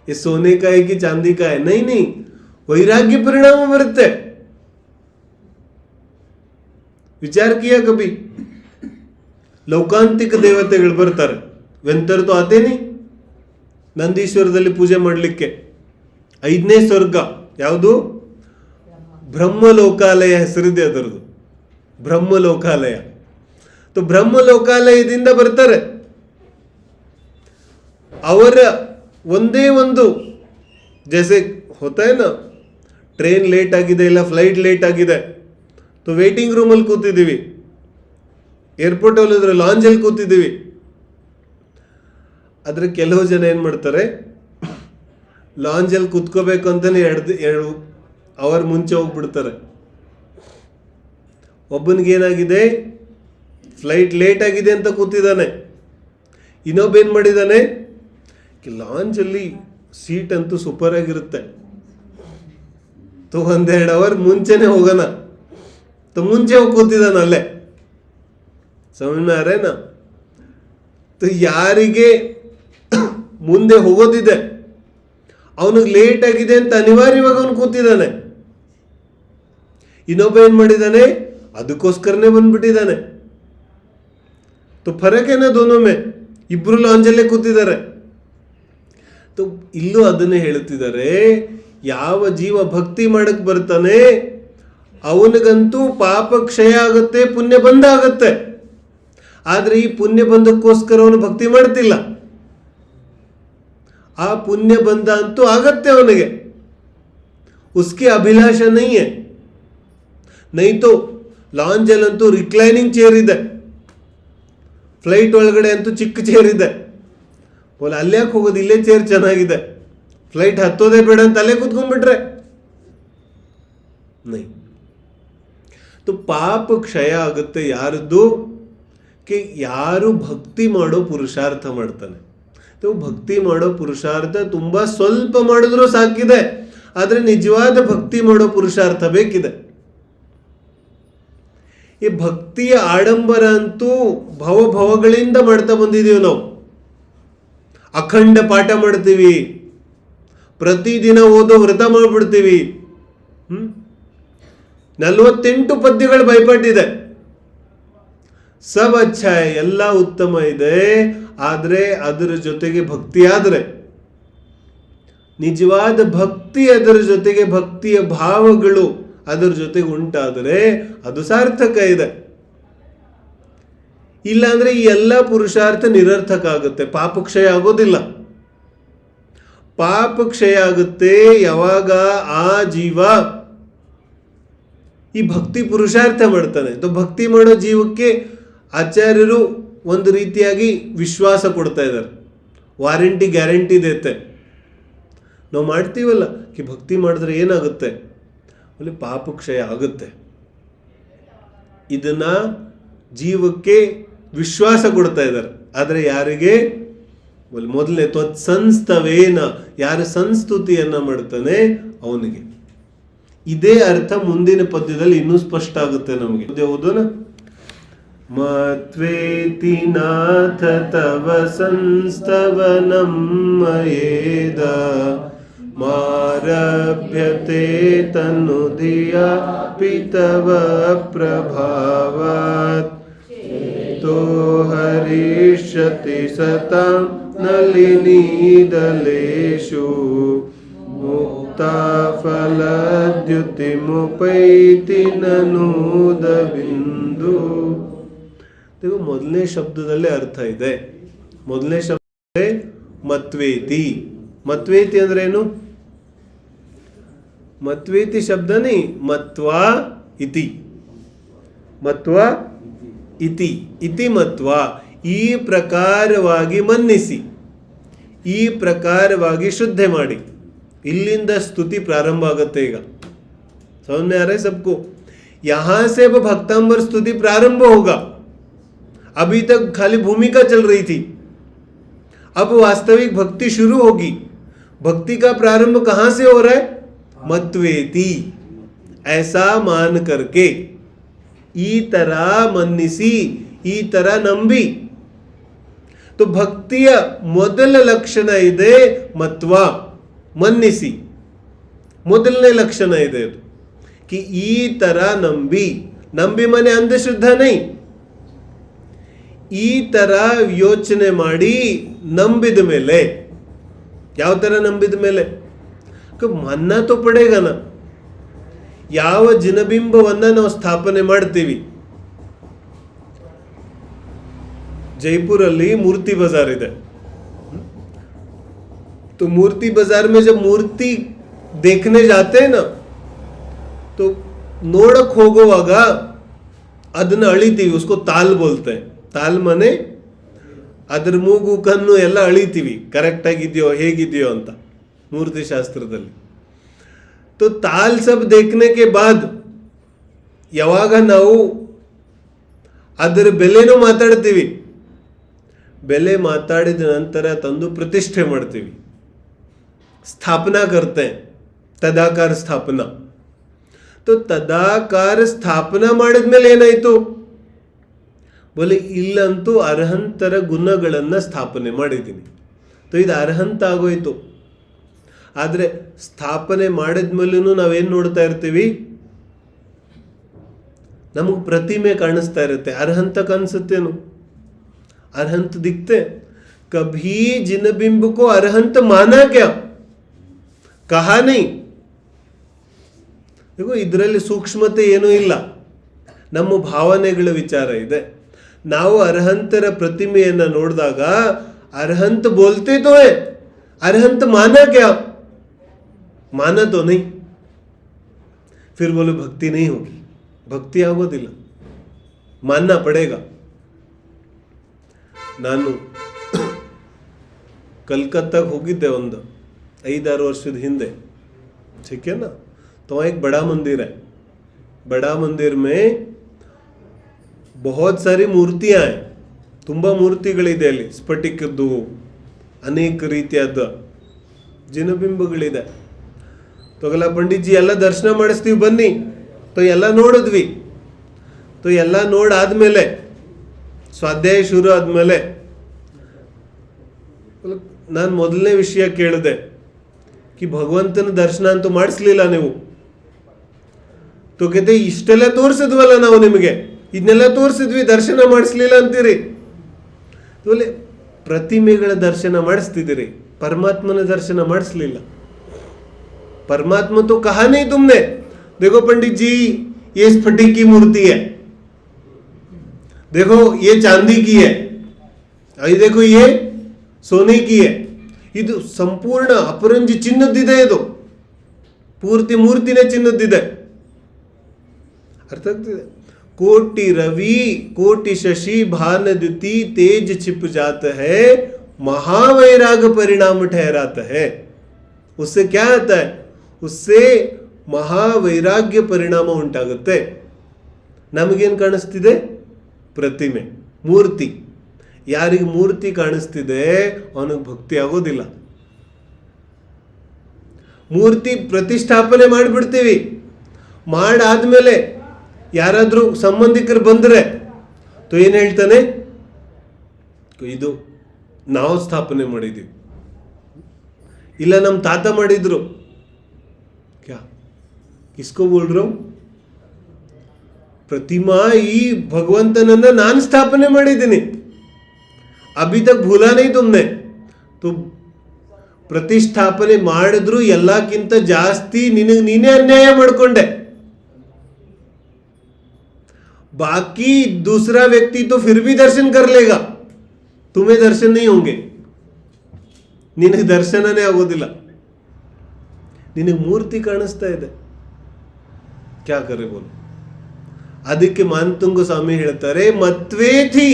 ये सोने का है कि चांदी का है? नहीं नहीं, वैराग्य परिणाम बरते. विचार किया कभी? ಲೌಕಾಂತಿಕ ದೇವತೆಗಳು ಬರ್ತಾರೆ, ವೆಂತರ್ तो आते नहीं. ನಂದೀಶ್ವರದಲ್ಲಿ ಪೂಜೆ ಮಾಡಲಿಕ್ಕೆ 5ನೇ ಸ್ವರ್ಗ ಯಾವುದು? ಬ್ರಹ್ಮಲೋಕಾಲಯ ಹೆಸರಿದೆ ಅದರದು, ಬ್ರಹ್ಮಲೋಕಾಲಯ. तो ಬ್ರಹ್ಮಲೋಕಾಲಯದಿಂದ ಬರ್ತಾರೆ. ಅವರ ಒಂದೇ ಒಂದು ಜैसे होता है ना, ಟ್ರೈನ್ ಲೇಟ್ ಆಗಿದೆ ಇಲ್ಲ ಫ್ಲೈಟ್ ಲೇಟ್ ಆಗಿದೆ, तो ವೇಟಿಂಗ್ ರೂಮಲ್ಲಿ ಕೂತಿದ್ದೀವಿ, ಏರ್ಪೋರ್ಟ್ ಅಲ್ಲಿ ಲಾಂಜ್ ಅಲ್ಲಿ ಕೂತಿದ್ದೀವಿ. ಆದರೆ ಕೆಲವು ಜನ ಏನು ಮಾಡ್ತಾರೆ, ಲಾಂಜಲ್ಲಿ ಕುತ್ಕೋಬೇಕು ಅಂತಲೇ ಎರಡು ಅವರ್ ಮುಂಚೆ ಹೋಗ್ಬಿಡ್ತಾರೆ. ಒಬ್ಬನಿಗೇನಾಗಿದೆ, ಫ್ಲೈಟ್ ಲೇಟ್ ಆಗಿದೆ ಅಂತ ಕೂತಿದ್ದಾನೆ. ಇನ್ನೊಬ್ಬೇನು ಮಾಡಿದ್ದಾನೆ, ಲಾಂಜಲ್ಲಿ ಸೀಟ್ ಅಂತೂ ಸೂಪರ್ ಆಗಿರುತ್ತೆ, ಒಂದೆರಡು ಅವರ್ ಮುಂಚೆನೆ ಹೋಗೋಣ, ಮುಂಚೆ ಹೋಗಿ ಕೂತಿದ್ದಾನ ಅಲ್ಲೇ. ಸಮನ್ವಯರೇನಾ? ಯಾರಿಗೆ ಮುಂದೆ ಹೋಗೋದಿದೆ, ಅವನಿಗೆ ಲೇಟ್ ಆಗಿದೆ ಅಂತ ಅನಿವಾರ್ಯವಾಗಿ ಅವನು ಕೂತಿದ್ದಾನೆ. ಇನ್ನೊಬ್ಬ ಏನ್ ಮಾಡಿದ್ದಾನೆ, ಅದಕ್ಕೋಸ್ಕರನೇ ಬಂದ್ಬಿಟ್ಟಿದ್ದಾನೆ. ಫರಕ್ ಏನೋ ದೋನೋ ಮೇ, ಇಬ್ರು ಲಾಂಜಲ್ಲೇ ಕೂತಿದ್ದಾರೆ. ಇಲ್ಲೂ ಅದನ್ನೇ ಹೇಳುತ್ತಿದ್ದಾರೆ, ಯಾವ ಜೀವ ಭಕ್ತಿ ಮಾಡಕ್ ಬರ್ತಾನೆ ಅವನಿಗಂತೂ ಪಾಪ ಕ್ಷಯ ಆಗುತ್ತೆ, ಪುಣ್ಯ ಬಂಧ ಆಗತ್ತೆ. ಆದ್ರೆ ಈ ಪುಣ್ಯ ಬಂಧಕ್ಕೋಸ್ಕರ ಅವನು ಭಕ್ತಿ ಮಾಡ್ತಿಲ್ಲ. ಆ ಪುಣ್ಯ ಬಂಧ ಅಂತೂ ಆಗತ್ತೆ ಅವನಿಗೆ, ಉಸ್ಕಿ ಅಭಿಲಾಷ ನೈ ಹೈ. ನೈ ತೋ ಲಾಂಜಲ್ಲಂತೂ ರಿಕ್ಲೈನಿಂಗ್ ಚೇರ್ ಇದೆ, ಫ್ಲೈಟ್ ಒಳಗಡೆ ಅಂತೂ ಚಿಕ್ಕ ಚೇರ್ ಇದೆ. ಅಲ್ಲ್ಯಾಕೆ ಹೋಗೋದು, ಇಲ್ಲೇ ಚೇರ್ ಚೆನ್ನಾಗಿದೆ, ಫ್ಲೈಟ್ ಹತ್ತೋದೇ ಬೇಡ ಅಂತ ಅಲ್ಲೇ ಕೂತ್ಕೊಂಡ್ಬಿಟ್ರೆ ನೈ. ಪಾಪ ಕ್ಷಯ ಆಗುತ್ತೆ ಯಾರದ್ದು, ಯಾರು ಭಕ್ತಿ ಮಾಡೋ ಪುರುಷಾರ್ಥ ಮಾಡ್ತಾನೆ. ಭಕ್ತಿ ಮಾಡೋ ಪುರುಷಾರ್ಥ ತುಂಬಾ ಸ್ವಲ್ಪ ಮಾಡಿದ್ರೂ ಸಾಕಿದೆ, ಆದ್ರೆ ನಿಜವಾದ ಭಕ್ತಿ ಮಾಡೋ ಪುರುಷಾರ್ಥ ಬೇಕಿದೆ. ಈ ಭಕ್ತಿಯ ಆಡಂಬರ ಅಂತೂ ಭವಗಳಿಂದ ಮಾಡ್ತಾ ಬಂದಿದೀವಿ ನಾವು. ಅಖಂಡ ಪಾಠ ಮಾಡ್ತೀವಿ, ಪ್ರತಿದಿನ ಓದೋ ವ್ರತ ಮಾಡ್ಬಿಡ್ತೀವಿ. 48 ಪದ್ಯಗಳು ಬೈಪಾಟಿದೆ. ಸಬ್ ಅಚ್ಚಾ, ಎಲ್ಲ ಉತ್ತಮ ಇದೆ. ಆದ್ರೆ ಅದರ ಜೊತೆಗೆ ಭಕ್ತಿ ಆದ್ರೆ, ನಿಜವಾದ ಭಕ್ತಿ ಅದರ ಜೊತೆಗೆ ಭಕ್ತಿಯ ಭಾವಗಳು ಅದರ ಜೊತೆಗೆ ಉಂಟಾದರೆ ಅದು ಸಾರ್ಥಕ ಇದೆ. ಇಲ್ಲಾಂದ್ರೆ ಈ ಎಲ್ಲ ಪುರುಷಾರ್ಥ ನಿರರ್ಥಕ ಆಗುತ್ತೆ, ಪಾಪಕ್ಷಯ ಆಗೋದಿಲ್ಲ. ಪಾಪಕ್ಷಯ ಆಗುತ್ತೆ ಯಾವಾಗ ಆ ಜೀವ ಈ ಭಕ್ತಿ ಪುರುಷಾರ್ಥ ಮಾಡ್ತಾನೆ. ಭಕ್ತಿ ಮಾಡೋ ಜೀವಕ್ಕೆ ಆಚಾರ್ಯರು ಒಂದು ರೀತಿಯಾಗಿ ವಿಶ್ವಾಸ ಕೊಡ್ತಾ ಇದ್ದಾರೆ, ವಾರಂಟಿ ಗ್ಯಾರಂಟಿ ದೇತೆ. ನಾವು ಮಾಡ್ತೀವಲ್ಲ ಕಿ ಭಕ್ತಿ ಮಾಡಿದ್ರೆ ಏನಾಗುತ್ತೆ, ಅಲ್ಲಿ ಪಾಪಕ್ಷಯ ಆಗುತ್ತೆ. ಇದನ್ನ ಜೀವಕ್ಕೆ ವಿಶ್ವಾಸ ಕೊಡ್ತಾ ಇದ್ದಾರೆ. ಆದರೆ ಯಾರಿಗೆ, ಮೊದಲನೇ ತ್ವತ್ಸಂಸ್ತವೇನ, ಯಾರು ಸಂಸ್ತುತಿಯನ್ನ ಮಾಡ್ತಾನೆ ಅವನಿಗೆ. ಇದೇ ಅರ್ಥ ಮುಂದಿನ ಪದ್ಯದಲ್ಲಿ ಇನ್ನೂ ಸ್ಪಷ್ಟ ಆಗುತ್ತೆ ನಮಗೆ. ಓದೋಣ. ಮತ್ವೇತಿ ನಾಥ ತವ ಸಂಸ್ತವನಂ ಮಯೇದ ಮಾರಭ್ಯತೆ ತನುಧಿಯ ಪಿತವ ಪ್ರಭಾವಾತ್ ತೋ ಹರಿಷ್ಯತಿ ಸತಾಂ ನಲಿನೀದಲೇಷು ಮುಕ್ತಾ ಫಲದ್ಯುತಿ ಮುಪೈತಿ ನನೂದ ಬಿಂದು. ಮೊದಲನೇ ಶಬ್ದದಲ್ಲೇ ಅರ್ಥ ಇದೆ. ಮೊದಲನೇ ಶಬ್ದ ಮತ್ವೇತಿ. ಮತ್ವೇತಿ ಅಂದ್ರೆ ಏನು? ಮತ್ವೇತಿ ಶಬ್ದನೇ ಮತ್ವಾ ಇತಿ. ಮತ್ವಾ ಇತಿ, ಇತಿ ಮತ್ವಾ, ಈ ಪ್ರಕಾರವಾಗಿ ಮನ್ನಿಸಿ, ಈ ಪ್ರಕಾರವಾಗಿ ಶುದ್ಧೆ ಮಾಡಿ. ಇಲ್ಲಿಂದ ಸ್ತುತಿ ಪ್ರಾರಂಭ ಆಗುತ್ತೆ. ಈಗ समझ में आ रहा है सबको? यहां से वो भक्तांबर स्तुति प्रारंभ होगा. अभी तक खाली भूमिका चल रही थी, अब वास्तविक भक्ति शुरू होगी. भक्ति का प्रारंभ कहां से हो रहा है? मत्वेति, ऐसा मान करके, ಈ ತರ ಮನ್ನಿಸಿ, ಈ ತರ ನಂಬಿ. तो ಭಕ್ತಿಯ ಮೊದಲ ಲಕ್ಷಣ ಇದೆ ಮತ್ವ, ಮನ್ನಿಸಿ. ಮೊದಲನೇ ಲಕ್ಷಣ ಇದೆ ಅದು कि ಈ ತರ ನಂಬಿ. ನಂಬಿ ಮನೆ ಅಂಧಶ್ರದ್ಧ ನೈ. ಈ ತರ ಯೋಚನೆ ಮಾಡಿ ನಂಬಿದ ಮೇಲೆ, ಯಾವ ತರ ನಂಬಿದ ಮೇಲೆ ಮನ್ನ ತೋ ಪಡೇಗನ. ಯಾವ ಜಿನಬಿಂಬವನ್ನ ನಾವು ಸ್ಥಾಪನೆ ಮಾಡ್ತೀವಿ. जयपुर मूर्ति बाजार ಇದೆ. तो मूर्ति बाजार में जब मूर्ति देखने जाते हैं ना, तो ನೋಡಕ್ ಹೋಗುವಾಗ ಅದನ್ನ ಅಳಿತೀವಿ. उसको ताल बोलते हैं. ताल माने ಅದ್ರ ಮೂಗು ಕಣ್ಣು ಎಲ್ಲ ಅಳಿತೀವಿ, ಕರೆಕ್ಟಾಗಿದೆಯೋ ಹೇಗಿದೆಯೋ ಅಂತ ಮೂರ್ತಿ ಶಾಸ್ತ್ರದಲ್ಲಿ. तो ताल सब देखने के बाद ಯಾವಾಗ ನಾವು ಅದರ ಬೆಲೆನೂ ಮಾತಾಡ್ತೀವಿ, ಬೆಲೆ ಮಾತಾಡಿದ ನಂತರ ತಂದು ಪ್ರತಿಷ್ಠೆ ಮಾಡ್ತೀವಿ, ಸ್ಥಾಪನಾ करते हैं, ತದಾಕಾರ ಸ್ಥಾಪನಾ. तो ತದಾಕಾರ ಸ್ಥಾಪನಾ ಮಾಡಿದ್ಮೇಲೆ ಏನಾಯ್ತು ಬೋಲೆ, ಇಲ್ಲಂತೂ ಅರ್ಹಂತರ ಗುಣಗಳನ್ನು ಸ್ಥಾಪನೆ ಮಾಡಿದ್ದೀನಿ. तो ಇದು ಅರ್ಹಂತ ಆಗೋಯ್ತು. ಆದರೆ ಸ್ಥಾಪನೆ ಮಾಡಿದ್ಮೇಲೂ ನಾವೇನು ನೋಡ್ತಾ ಇರ್ತೀವಿ, ನಮಗೆ ಪ್ರತಿಮೆ ಕಾಣಿಸ್ತಾ ಇರುತ್ತೆ. ಅರ್ಹಂತ ಕಾಣಿಸುತ್ತೇನು? ಅರ್ಹಂತ ದಿಕ್ತೆ ಕಭೀ ಜಿನಬಿಂಬ ಕೋ ಅರ್ಹಂತ ಮಾನಾ ಕ್ಯಾ, ಕಹಾ ನೈ. ಇದರಲ್ಲಿ ಸೂಕ್ಷ್ಮತೆ ಏನೂ ಇಲ್ಲ, ನಮ್ಮ ಭಾವನೆಗಳ ವಿಚಾರ ಇದೆ. ನಾವು ಅರ್ಹಂತರ ಪ್ರತಿಮೆಯನ್ನು ನೋಡಿದಾಗ ಅರ್ಹಂತ ಬೋಲ್ತೆ ತೋ ಹೈ, ಅರ್ಹಂತ ಮಾನಾ ಕ್ಯಾ, माना तो नहीं, फिर बोले भक्ति नहीं होगी. ಭಕ್ತಿ ಆಗೋದಿಲ್ಲ, ಮಾನना पड़ेगा. ನಾನು ಕಲ್ಕತ್ತಾಗೆ ಹೋಗಿದ್ದೆ ಒಂದು 5-6 ವರ್ಷದ ಹಿಂದೆ. ठीक है ना, तो वहाँ एक बड़ा मंदिर है. बड़ा मंदिर में बहुत सारी मूर्तियां हैं, ತುಂಬ ಮೂರ್ತಿಗಳಿದೆ ಅಲ್ಲಿ, ಸ್ಫಟಿಕದ್ದು ಅನೇಕ ರೀತಿಯಾದ ಜಿನಬಿಂಬಗಳಿದೆ. ತೋಗಲ್ಲ ಪಂಡಿತ್ ಜಿ ಎಲ್ಲ ದರ್ಶನ ಮಾಡಿಸ್ತೀವಿ ಬನ್ನಿ. तो ಎಲ್ಲ ನೋಡಿದ್ವಿ. तो ಎಲ್ಲ ನೋಡಾದ್ಮೇಲೆ ಸ್ವಾಧ್ಯಾಯ ಶುರು ಆದ್ಮೇಲೆ ನಾನು ಮೊದಲನೇ ವಿಷಯ ಕೇಳಿದೆ ಕಿ ಭಗವಂತನ ದರ್ಶನ ಅಂತೂ ಮಾಡಿಸ್ಲಿಲ್ಲ ನೀವು. तो कहते ಇಷ್ಟೆಲ್ಲ ತೋರಿಸಿದ್ವಲ್ಲ ನಾವು ನಿಮಗೆ, ಇದನ್ನೆಲ್ಲ ತೋರಿಸಿದ್ವಿ, ದರ್ಶನ ಮಾಡಿಸ್ಲಿಲ್ಲ ಅಂತೀರಿ. बोले ಪ್ರತಿಮೆಗಳ ದರ್ಶನ ಮಾಡಿಸ್ತಿದ್ದೀರಿ, ಪರಮಾತ್ಮನ ದರ್ಶನ ಮಾಡಿಸ್ಲಿಲ್ಲ. परमात्मा तो कहा नहीं तुमने. देखो पंडित जी, ये स्फटिक की मूर्ति है, देखो ये चांदी की है, अभी देखो ये सोने की है. ಇದು ಸಂಪೂರ್ಣ ಅಪರಂಜಿ ಚಿನ್ನದ್ದಿದೆ, ಇದು ಪೂರ್ತಿ ಮೂರ್ತಿನೇ ಚಿನ್ನದ್ದಿದೆ. ಅರ್ಥ ಆಗ್ತಿದೆ? ಕೋಟಿ ರವಿ ಕೋಟಿ ಶಶಿ ಭಾನದ್ಯುತಿ तेज छिप जाता है, महावैराग परिणाम ठहराता है. उससे क्या आता है? उससे ಮಹಾವೈರಾಗ್ಯ ಪರಿಣಾಮ ಉಂಟಾಗುತ್ತೆ. ನಮಗೇನು ಕಾಣಿಸ್ತಿದೆ? ಪ್ರತಿಮೆ, ಮೂರ್ತಿ. ಯಾರಿಗೆ ಮೂರ್ತಿ ಕಾಣಿಸ್ತಿದೆ ಅವನಿಗೆ ಭಕ್ತಿ ಆಗೋದಿಲ್ಲ. ಮೂರ್ತಿ ಪ್ರತಿಷ್ಠಾಪನೆ ಮಾಡಿಬಿಡ್ತೀವಿ, ಮಾಡಾದ್ಮೇಲೆ ಯಾರಾದರೂ ಸಂಬಂಧಿಕರು ಬಂದರೆ तो ಏನು ಹೇಳ್ತಾನೆ, ಇದು ನಾವು ಸ್ಥಾಪನೆ ಮಾಡಿದ್ದೀವಿ, ಇಲ್ಲ ನಮ್ಮ ತಾತ ಮಾಡಿದ್ರು. क्या किसको बोल रहा हूं? प्रतिमा ಈ ಭಗವಂತನನ್ನ ನಾನು ಸ್ಥಾಪನೆ ಮಾಡಿದ್ದೀನಿ, ಅಭಿ ತಕ್ ಭೂಲಾ नहीं तुमने. तो ಪ್ರತಿಷ್ಠಾಪನೆ ಮಾಡಿದ್ರು ಎಲ್ಲಕ್ಕಿಂತ ಜಾಸ್ತಿ ನಿನಗೆ ನೀನೇ ಅನ್ಯಾಯ ಮಾಡ್ಕೊಂಡೆ. बाकी दूसरा व्यक्ति तो फिर भी दर्शन कर लेगा, तुम्हें दर्शन नहीं होंगे, ನಿನಗೆ ದರ್ಶನನೇ ಆಗೋದಿಲ್ಲ. ನಿನಗೆ ಮೂರ್ತಿ ಕಾಣಿಸ್ತಾ ಇದೆ, ಕ್ಯಾ ಕರೆ ಬೋಲು. ಅದಕ್ಕೆ ಮಾನತುಂಗ ಸ್ವಾಮಿ ಹೇಳ್ತಾರೆ, ಮತ್ವೇಥಿ,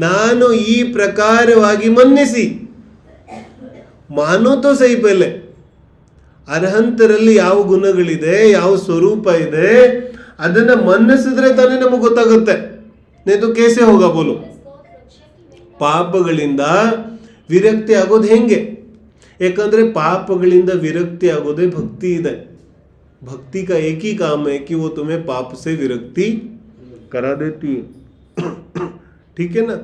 ನಾನು ಈ ಪ್ರಕಾರವಾಗಿ ಮನ್ನಿಸಿ. ಮಾನೋ ತೋ ಸೈ ಪೆಲೆ, ಅರ್ಹಂತರಲ್ಲಿ ಯಾವ ಗುಣಗಳಿದೆ, ಯಾವ ಸ್ವರೂಪ ಇದೆ, ಅದನ್ನ ಮನ್ನಿಸಿದ್ರೆ ತಾನೇ ನಮಗೆ ಗೊತ್ತಾಗುತ್ತೆ. ನೇತು ಕೇಸೆ ಹೋಗ ಬೋಲು. ಪಾಪಗಳಿಂದ ವಿರಕ್ತಿ ಆಗೋದು ಹೆಂಗೆ? ಯಾಕಂದ್ರೆ ಪಾಪಗಳಿಂದ ವಿರಕ್ತಿ ಆಗೋದೇ ಭಕ್ತಿ ಇದೆ. भक्ति का एक ही काम है कि वो तुम्हें पाप से विरक्ति करा देती है. ठीक है ना.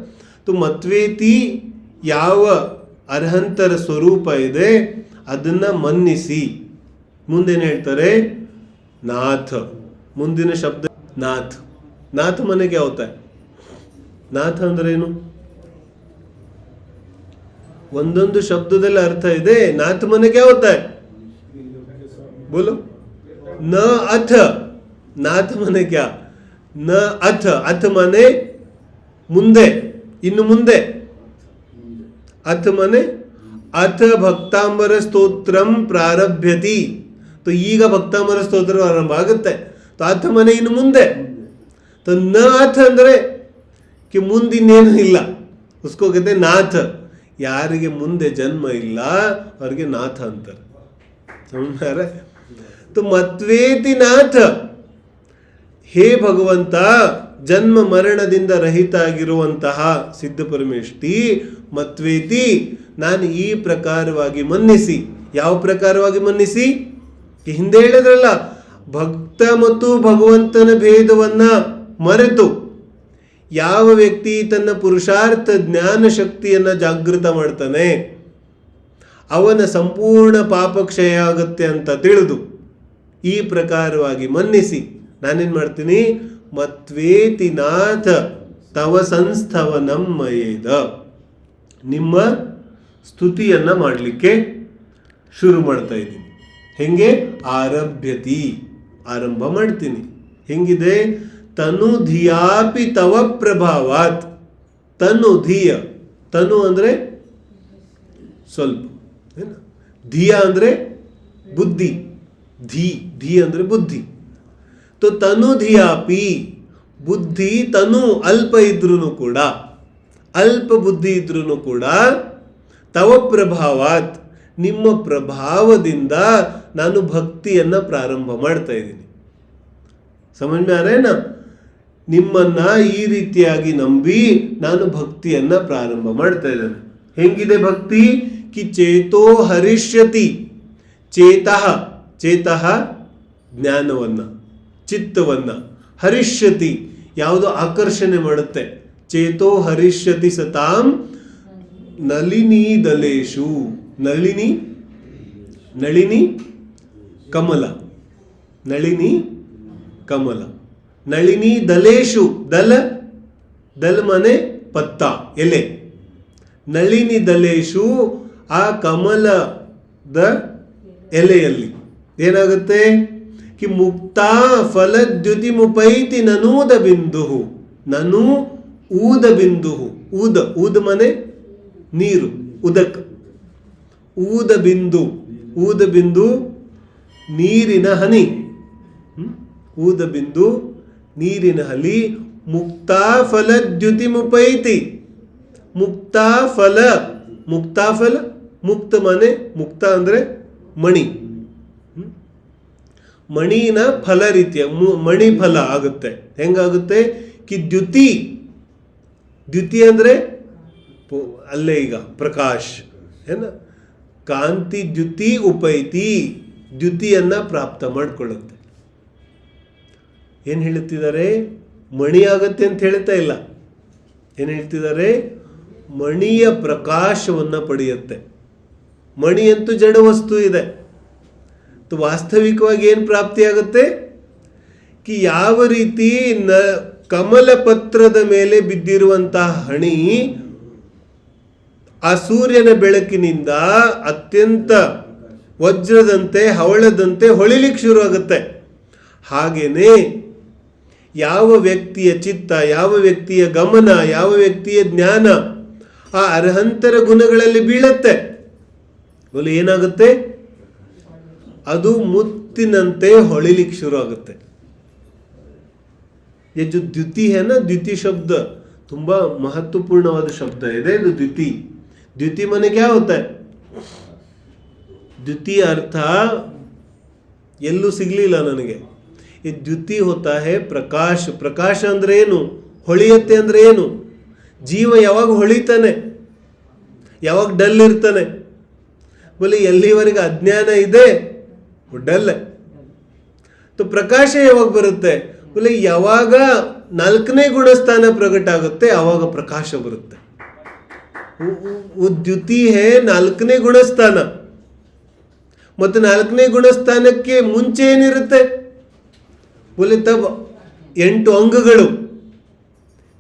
तो ಮತ್ವೇತಿ ಯಾವ ಅರ್ಹಂತರ ಸ್ವರೂಪ ಇದೆ ಅದನ್ನ ಮನ್ನಿಸಿ. ಮುಂದೇನು ಹೇಳ್ತಾರೆ? ನಾಥ. ಮುಂದಿನ ಶಬ್ದ ನಾಥ. ನಾಥ ಮನೆ क्या होता है? ನಾಥ ಅಂದ್ರೆ ಏನು? ಒಂದೊಂದು ಶಬ್ದದಲ್ಲಿ ಅರ್ಥ ಇದೆ. ನಾಥ ಮನೆ क्या होता है? बोलो. न अथ. नाथ माने क्या? न अथ. अथ माने ಮುಂದೆ, ಇನ್ನು ಮುಂದೆ. ಅಥ ಮಾನೆ ಅಥ ಭಕ್ತಾಂಬರ ಸ್ತೋತ್ರಂ ಪ್ರಾರಭ್ಯತಿ. तो ಈಗ ಭಕ್ತಾಂಬರ ಸ್ತೋತ್ರ ಆರಂಭ ಆಗುತ್ತೆ. तो ಅಥ ಮಾನೆ ಇನ್ನು ಮುಂದೆ. तो न अथ ಅಂದ್ರೆ कि ಮುಂದಿನ್ನೇನು ಇಲ್ಲ, ಉಸ್ಕೋ कहते ನಾಥ. ಯಾರಿಗೆ ಮುಂದೆ ಜನ್ಮ ಇಲ್ಲ ಅವ್ರಿಗೆ ನಾಥ ಅಂತಾರೆ. ಸಮझ तो ಮತ್ವೇತಿ ನಾಥ, ಹೇ ಭಗವಂತ, ಜನ್ಮ ಮರಣದಿಂದ ರಹಿತ ಆಗಿರುವಂತಹ ಸಿದ್ಧ ಪರಮೇಷ್ಠಿ, ಮತ್ವೇತಿ, ನಾನು ಈ ಪ್ರಕಾರವಾಗಿ ಮನ್ನಿಸಿ. ಯಾವ ಪ್ರಕಾರವಾಗಿ ಮನ್ನಿಸಿ? ಹಿಂದೆ ಹೇಳಿದ್ರಲ್ಲ, ಭಕ್ತ ಮತ್ತು ಭಗವಂತನ ಭೇದವನ್ನ ಮರೆತು ಯಾವ ವ್ಯಕ್ತಿ ತನ್ನ ಪುರುಷಾರ್ಥ ಜ್ಞಾನ ಶಕ್ತಿಯನ್ನ ಜಾಗೃತ ಮಾಡ್ತಾನೆ ಅವನ ಸಂಪೂರ್ಣ ಪಾಪ ಕ್ಷಯ ಆಗುತ್ತೆ ಅಂತ ತಿಳಿದು ಈ ಪ್ರಕಾರವಾಗಿ ಮನ್ನಿಸಿ ನಾನೇನ್ ಮಾಡ್ತೀನಿ? ಮತ್ವೇತಿ ನಾಥ ತವ ಸಂಸ್ಥವನಂ ಮಯೇದ, ನಿಮ್ಮ ಸ್ತುತಿಯನ್ನ ಮಾಡಲಿಕ್ಕೆ ಶುರು ಮಾಡ್ತಾ ಇದ್ದೀನಿ. ಹೆಂಗೆ? ಆರಭ್ಯತಿ, ಆರಂಭ ಮಾಡ್ತೀನಿ. ಹೆಂಗಿದೆ? ತನು ಧಿಯಾಪಿ ತವ ಪ್ರಭಾವಾತ್. ತನು ಧಿಯ, ತನು ಅಂದ್ರೆ ಸ್ವಲ್ಪ, ಧಿಯ ಅಂದ್ರೆ ಬುದ್ಧಿ, ಧಿ ಅಂದ್ರೆ ಬುದ್ಧಿ. तो ತನು ಧಿಯಾಪಿ, ಬುದ್ಧಿ ತನು ಅಲ್ಪ ಇದ್ರೂ ಕೂಡ, ಅಲ್ಪ ಬುದ್ಧಿ ಇದ್ರೂ ಕೂಡ, ತವ ಪ್ರಭಾವಾತ್, ನಿಮ್ಮ ಪ್ರಭಾವದಿಂದ ನಾನು ಭಕ್ತಿಯನ್ನ ಪ್ರಾರಂಭ ಮಾಡ್ತಾ ಇದ್ದೀನಿ. ಸಮನ್ಯಾರೇನ? ನಿಮ್ಮನ್ನ ಈ ರೀತಿಯಾಗಿ ನಂಬಿ ನಾನು ಭಕ್ತಿಯನ್ನ ಪ್ರಾರಂಭ ಮಾಡ್ತಾ ಇದ್ದೇನೆ. ಹೆಂಗಿದೆ ಭಕ್ತಿ? ಕಿ ಚೇತೋ ಹರಿಷ್ಯತಿ, ಚೇತಃ, ಚೇತಃ ಜ್ಞಾನವನ್ನ, ಚಿತ್ತವನ್ನ, ಹರಿಷ್ಯತಿ ಯಾವುದು ಆಕರ್ಷಣೆ ಮಾಡುತ್ತೆ. ಚೇತೋ ಹರಿಷ್ಯತಿ ಸತಾಂ ನಳಿನಿ ದಲೇಶು, ನಳಿನಿ, ನಳಿನಿ ಕಮಲ, ನಳಿನಿ ಕಮಲ, ನಳಿನಿ ದಲೇಶು, ದಲ, ದಲ್ ಮನೆ ಪತ್ತ, ಎಲೆ, ನಳಿನಿ ದಲೇಶು, ಆ ಕಮಲದ ಎಲೆಯಲ್ಲಿ ಏನಾಗುತ್ತೆ? ಕಿ ಮುಕ್ತಾ ಫಲದ್ಯುತಿ ಮುಪೈತಿ ನನೂದ ಬಿಂದು, ನನು ಊದ ಬಿಂದು, ಊದ, ಊದ ಮನೆ ನೀರು, ಉದಕ್, ಊದ ಬಿಂದು, ಊದ ಬಿಂದು ನೀರಿನ ಹನಿ, ಊದ ಬಿಂದು ನೀರಿನ ಹಲಿ. ಮುಕ್ತಾ ಫಲದ್ಯುತಿ ಮುಪೈತಿ, ಮುಕ್ತಾ ಫಲ, ಮುಕ್ತಾ ಫಲ, ಮುಕ್ತ ಮನೆ, ಮುಕ್ತ ಅಂದ್ರೆ ಮಣಿ, ಮಣಿನ ಫಲ ರೀತಿಯ ಮಣಿ ಫಲ ಆಗುತ್ತೆ. ಹೆಂಗಾಗುತ್ತೆ? ಕಿ ದ್ಯುತಿ, ದ್ಯುತಿ ಅಂದ್ರೆ ಅಲ್ಲೇ ಈಗ ಪ್ರಕಾಶ್ ಏನ, ಕಾಂತಿ ದ್ಯುತಿ ಉಪೈತಿ, ದ್ಯುತಿಯನ್ನ ಪ್ರಾಪ್ತ ಮಾಡಿಕೊಳ್ಳುತ್ತೆ. ಏನ್ ಹೇಳುತ್ತಿದ್ದಾರೆ? ಮಣಿ ಆಗತ್ತೆ ಅಂತ ಹೇಳ್ತಾ ಇಲ್ಲ. ಏನ್ ಹೇಳ್ತಿದ್ದಾರೆ? ಮಣಿಯ ಪ್ರಕಾಶವನ್ನ ಪಡೆಯುತ್ತೆ. ಮಣಿ ಅಂತೂ ಜಡ ವಸ್ತು ಇದೆ. ವಾಸ್ತವಿಕವಾಗಿ ಏನು ಪ್ರಾಪ್ತಿಯಾಗುತ್ತೆ? ಕಿ ಯಾವ ರೀತಿ ಕಮಲ ಪತ್ರದ ಮೇಲೆ ಬಿದ್ದಿರುವಂತಹ ಹಣಿ ಆ ಸೂರ್ಯನ ಬೆಳಕಿನಿಂದ ಅತ್ಯಂತ ವಜ್ರದಂತೆ ಹವಳದಂತೆ ಹೊಳಿಲಿಕ್ಕೆ ಶುರು ಆಗುತ್ತೆ. ಹಾಗೇನೆ ಯಾವ ವ್ಯಕ್ತಿಯ ಚಿತ್ತ, ಯಾವ ವ್ಯಕ್ತಿಯ ಗಮನ, ಯಾವ ವ್ಯಕ್ತಿಯ ಜ್ಞಾನ ಆ ಅರ್ಹಂತರ ಗುಣಗಳಲ್ಲಿ ಬೀಳತ್ತೆ, ಏನಾಗುತ್ತೆ? ಅದು ಮುತ್ತಿನಂತೆ ಹೊಳಿಲಿಕ್ಕೆ ಶುರು ಆಗುತ್ತೆ. ये जो द्युति है ना, द्युति शब्द ತುಂಬಾ ಮಹತ್ವಪೂರ್ಣವಾದ ಶಬ್ದ ಇದೆ ಇದು. द्युति, द्युति माने क्या होता है? द्युति अर्थ ಎಲ್ಲೂ ಸಿಗ್ಲಿಲ್ಲ ನನಗೆ. ಈ द्युति होता है ಪ್ರಕಾಶ. ಪ್ರಕಾಶ ಅಂದ್ರೆ ಏನು? ಹೊಳೆಯುತ್ತೆ ಅಂದ್ರೆ ಏನು? ಜೀವ ಯಾವಾಗ ಹೊಳಿತಾನೆ, ಯಾವಾಗ ಡಲ್ ಇರ್ತಾನೆ? बोले ಎಲ್ಲಿವರೆಗೆ ಅಜ್ಞಾನ ಇದೆ ಡಲ್. तो ಪ್ರಕಾಶ ಯಾವಾಗ ಬರುತ್ತೆ? बोले ಯಾವಾಗ ನಾಲ್ಕನೇ ಗುಣಸ್ಥಾನ ಪ್ರಕಟ ಆಗುತ್ತೆ ಆವಾಗ ಪ್ರಕಾಶ ಬರುತ್ತೆ. ದ್ಯುತಿ ಹೇ ನಾಲ್ಕನೇ ಗುಣಸ್ಥಾನ. ಮತ್ತು ನಾಲ್ಕನೇ ಗುಣಸ್ಥಾನಕ್ಕೆ ಮುಂಚೆ ಏನಿರುತ್ತೆ? बोले तब 8 ಅಂಗಗಳು,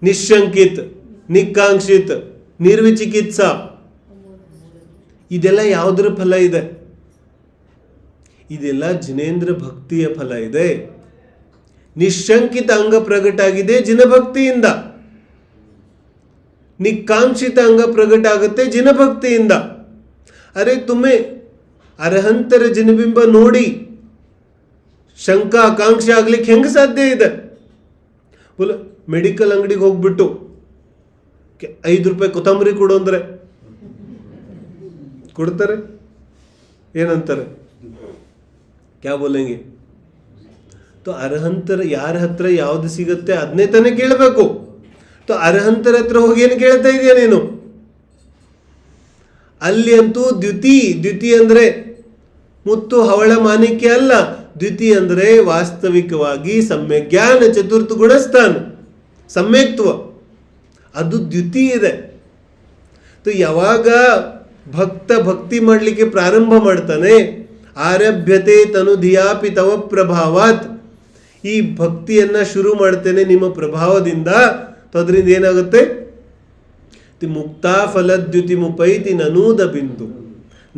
ನಿಶಂಕಿತ್, ನಿಕಾಂಕ್ಷಿತ್, ನಿರ್ವಿಚಿಕಿತ್ಸ. ಇದೆಲ್ಲ ಯಾವುದರ ಫಲ ಇದೆ? ಇದೆಲ್ಲ ಜಿನೇಂದ್ರ ಭಕ್ತಿಯ ಫಲ ಇದೆ. ನಿಶಂಕಿತ ಅಂಗ ಪ್ರಕಟ ಆಗಿದೆ ಜಿನಭಕ್ತಿಯಿಂದ, ನಿಕಾಂಕ್ಷಿತ ಅಂಗ ಪ್ರಕಟ ಆಗುತ್ತೆ ಜಿನಭಕ್ತಿಯಿಂದ. ಅರೆ ತುಮೆ ಅರ್ಹಂತರ ಜಿನಬಿಂಬ ನೋಡಿ ಶಂಕಾ ಆಕಾಂಕ್ಷೆ ಆಗ್ಲಿಕ್ಕೆ ಹೆಂಗೆ ಸಾಧ್ಯ ಇದೆ? ಮೆಡಿಕಲ್ ಅಂಗಡಿಗೆ ಹೋಗ್ಬಿಟ್ಟು ₹5 ಕೊತ್ತಂಬರಿ ಕೊಡು ಅಂದರೆ ಕೊಡ್ತಾರೆ? ಏನಂತಾರೆ? ಕ್ಯಾ ಬೋಲೆಂಗೆ? तो ಅರ್ಹಂತರ ಯಾರ ಹತ್ರ ಯಾವ್ದು ಸಿಗುತ್ತೆ ಅದನ್ನೇ ತಾನೇ ಕೇಳಬೇಕು. तो ಅರ್ಹಂತರ ಹತ್ರ ಹೋಗಿ ಏನು ಕೇಳ್ತಾ ಇದೆಯಾ ನೀನು? ಅಲ್ಲಿ ಅಂತೂ ದ್ಯುತಿ ಅಂದ್ರೆ ಮುತ್ತು ಹವಳ ಮಾಣಿಕ್ಯ ಅಲ್ಲ. ದ್ಯುತಿ ಅಂದ್ರೆ ವಾಸ್ತವಿಕವಾಗಿ ಸಮ್ಯಜ್ಞಾನ ಚತುರ್ಥ ಗುಣಸ್ಥಾನ ಸಮ್ಯಕ್ತ್ವ, ಅದು ದ್ಯುತಿ ಇದೆ. ಯಾವಾಗ ಭಕ್ತಿ ಮಾಡಲಿಕ್ಕೆ ಪ್ರಾರಂಭ ಮಾಡ್ತಾನೆ, ಆರಭ್ಯತೆ ತನು ಧಿಯಾಪಿ ತವ ಪ್ರಭಾವಾತ್, ಈ ಭಕ್ತಿಯನ್ನ ಶುರು ಮಾಡ್ತೇನೆ ನಿಮ್ಮ ಪ್ರಭಾವದಿಂದ. ಅದರಿಂದ ಏನಾಗುತ್ತೆ? ಮುಕ್ತಾ ಫಲದ್ಯುತಿ ಮುಪೈತಿ ನನೂದ ಬಿಂದು,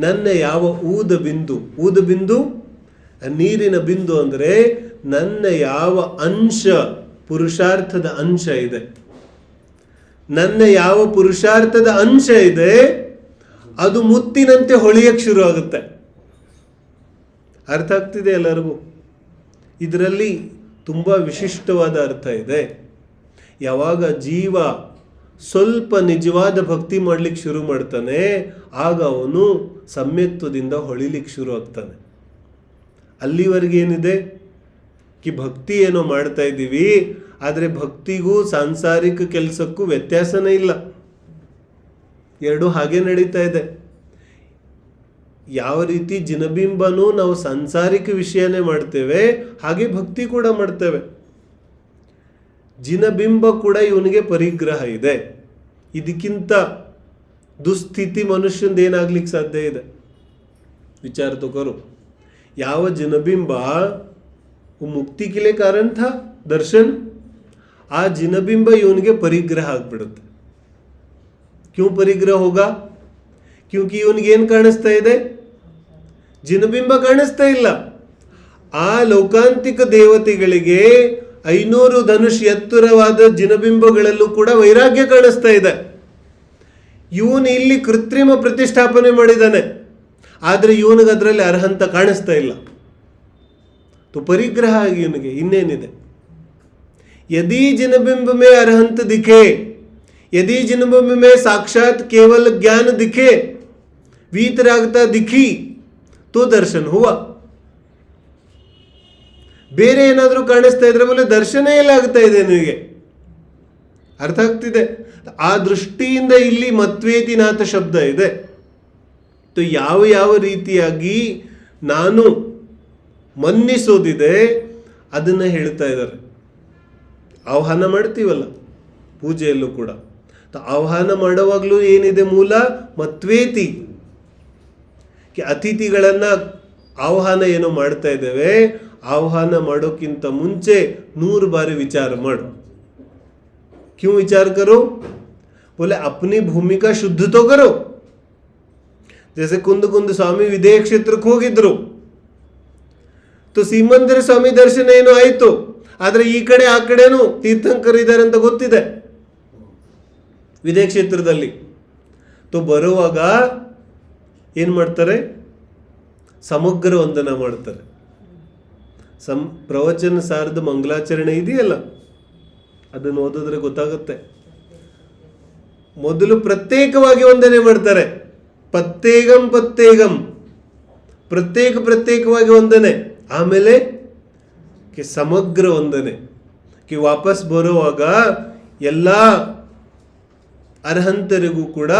ನನ್ನ ಯಾವ ಊದ ಬಿಂದು ನೀರಿನ ಬಿಂದು ಅಂದರೆ ನನ್ನ ಯಾವ ಅಂಶ ಪುರುಷಾರ್ಥದ ಅಂಶ ಇದೆ, ನನ್ನ ಯಾವ ಪುರುಷಾರ್ಥದ ಅಂಶ ಇದೆ ಅದು ಮುತ್ತಿನಂತೆ ಹೊಳೆಯಕ್ಕೆ ಶುರು ಆಗುತ್ತೆ. ಅರ್ಥ ಆಗ್ತಿದೆ ಎಲ್ಲರಿಗೂ? ಇದರಲ್ಲಿ ತುಂಬ ವಿಶಿಷ್ಟವಾದ ಅರ್ಥ ಇದೆ. ಯಾವಾಗ ಜೀವ ಸ್ವಲ್ಪ ನಿಜವಾದ ಭಕ್ತಿ ಮಾಡ್ಲಿಕ್ಕೆ ಶುರು ಮಾಡ್ತಾನೆ, ಆಗ ಅವನು ಸಮ್ಯಕ್ತ್ವದಿಂದ ಹೊಳಿಲಿಕ್ಕೆ ಶುರು ಆಗ್ತಾನೆ. ಅಲ್ಲಿವರೆಗೆ ಏನಿದೆ ಭಕ್ತಿ ಏನೋ ಮಾಡ್ತಾ ಇದ್ದೀವಿ, ಆದರೆ ಭಕ್ತಿಗೂ ಸಾಂಸಾರಿಕ ಕೆಲಸಕ್ಕೂ ವ್ಯತ್ಯಾಸನೇ ಇಲ್ಲ, ಎರಡು ಹಾಗೆ ನಡೀತಾ ಇದೆ. ಯಾವ ರೀತಿ ಜಿನಬಿಂಬನೂ ನಾವು ಸಾಂಸಾರಿಕ ವಿಷಯನೇ ಮಾಡ್ತೇವೆ, ಹಾಗೆ ಭಕ್ತಿ ಕೂಡ ಮಾಡ್ತೇವೆ. ಜಿನಬಿಂಬ ಕೂಡ ಇವನಿಗೆ ಪರಿಗ್ರಹ ಇದೆ. ಇದಕ್ಕಿಂತ ದುಸ್ಥಿತಿ ಮನುಷ್ಯಂದು ಏನಾಗ್ಲಿಕ್ಕೆ ಸಾಧ್ಯ ಇದೆ? ವಿಚಾರ तो करो. ಯಾವ ಜಿನಬಿಂಬ ಮುಕ್ತಿ के लिए कारण था दर्शन, ಆ ಜಿನಬಿಂಬ ಇವನಿಗೆ ಪರಿಗ್ರಹ ಆಗ್ಬಿಡುತ್ತೆ. क्यों ಪರಿಗ್ರಹ ಹೋಗ? क्योंकि ಇವನಿಗೆ ಏನು ಕಾಣಿಸ್ತಾ ಇದೆ? ಜಿನಬಿಂಬ ಕಾಣಿಸ್ತಾ ಇಲ್ಲ. ಆ ಲೌಕಾಂತಿಕ ದೇವತೆಗಳಿಗೆ 500 ಧನುಷ್ ಎತ್ತರವಾದ ಜಿನಬಿಂಬಗಳಲ್ಲೂ ಕೂಡ ವೈರಾಗ್ಯ ಕಾಣಿಸ್ತಾ ಇದೆ. ಇವನು ಇಲ್ಲಿ ಕೃತ್ರಿಮ ಪ್ರತಿಷ್ಠಾಪನೆ ಮಾಡಿದ್ದಾನೆ, ಆದರೆ ಇವನಿಗೆ ಅದರಲ್ಲಿ ಅರ್ಹಂತ ಕಾಣಿಸ್ತಾ ಇಲ್ಲ. ಪರಿಗ್ರಹ ಆಗಿ ಇವನಿಗೆ ಇನ್ನೇನಿದೆ? यदि जिनबिंब में अरहंत दिखे, यदि जिनबिंब में साक्षात केवल ज्ञान दिखे, वीतरागता दिखी, तो दर्शन हुआ. ಬೇರೆ ಏನಾದರೂ ಕಾಣಿಸ್ತಾ ಇದ್ರೆ ಮೇಲೆ ದರ್ಶನ ಎಲ್ಲ ಆಗ್ತಾ ಇದೆ ನಿಮಗೆ. ಅರ್ಥ ಆಗ್ತಿದೆ? ಆ ದೃಷ್ಟಿಯಿಂದ ಇಲ್ಲಿ ಮತ್ವೇತಿನಾಥ ಶಬ್ದ ಇದೆ. ಯಾವ ಯಾವ ರೀತಿಯಾಗಿ ನಾನು ಮನ್ನಿಸೋದಿದೆ ಅದನ್ನ ಹೇಳ್ತಾ ಇದ್ದಾರೆ. ಆಹ್ವಾನ ಮಾಡ್ತೀವಲ್ಲ ಪೂಜೆಯಲ್ಲೂ ಕೂಡ, ಆಹ್ವಾನ ಮಾಡುವಾಗಲೂ ಏನಿದೆ ಮೂಲ? ಮತ್ವೇತಿ. ಅತಿಥಿಗಳನ್ನ ಆಹ್ವಾನ ಏನೋ ಮಾಡ್ತಾ ಇದ್ದೇವೆ, ಆಹ್ವಾನ ಮಾಡೋಕ್ಕಿಂತ ಮುಂಚೆ 100 ಬಾರಿ ವಿಚಾರ ಮಾಡು. क्यों विचार करो? बोले अपनी भूमिका शुद्ध तो करो. जैसे कुंद स्वामी विदेह ಕ್ಷೇತ್ರಕ್ಕೆ ಹೋಗಿದ್ರು, तो ಸೀಮಂದಿರ ಸ್ವಾಮಿ ದರ್ಶನ ಏನೋ ಆಯ್ತು, ಆದ್ರೆ ಈ ಕಡೆ ಆ ಕಡೆನೂ ತೀರ್ಥಂಕರ್ ಇದ್ದಾರೆ ಅಂತ ಗೊತ್ತಿದೆ ವಿದೇಹ ಕ್ಷೇತ್ರದಲ್ಲಿ. तो ಬರುವಾಗ ಏನ್ ಮಾಡ್ತಾರೆ? ಸಮಗ್ರ ವಂದನ ಮಾಡ್ತಾರೆ. ಪ್ರವಚನ ಸಾರದ ಮಂಗಲಾಚರಣೆ ಇದೆಯಲ್ಲ, ಅದನ್ನು ಓದಿದ್ರೆ ಗೊತ್ತಾಗುತ್ತೆ. ಮೊದಲು ಪ್ರತ್ಯೇಕವಾಗಿ ವಂದನೆ ಮಾಡ್ತಾರೆ, ಪತ್ತೇಗಂ ಪ್ರತ್ಯೇಕವಾಗಿ ವಂದನೆ, ಆಮೇಲೆ ಸಮಗ್ರ ವಂದನೆ. ವಾಪಸ್ ಬರುವಾಗ ಎಲ್ಲ ಅರ್ಹಂತರಿಗೂ ಕೂಡ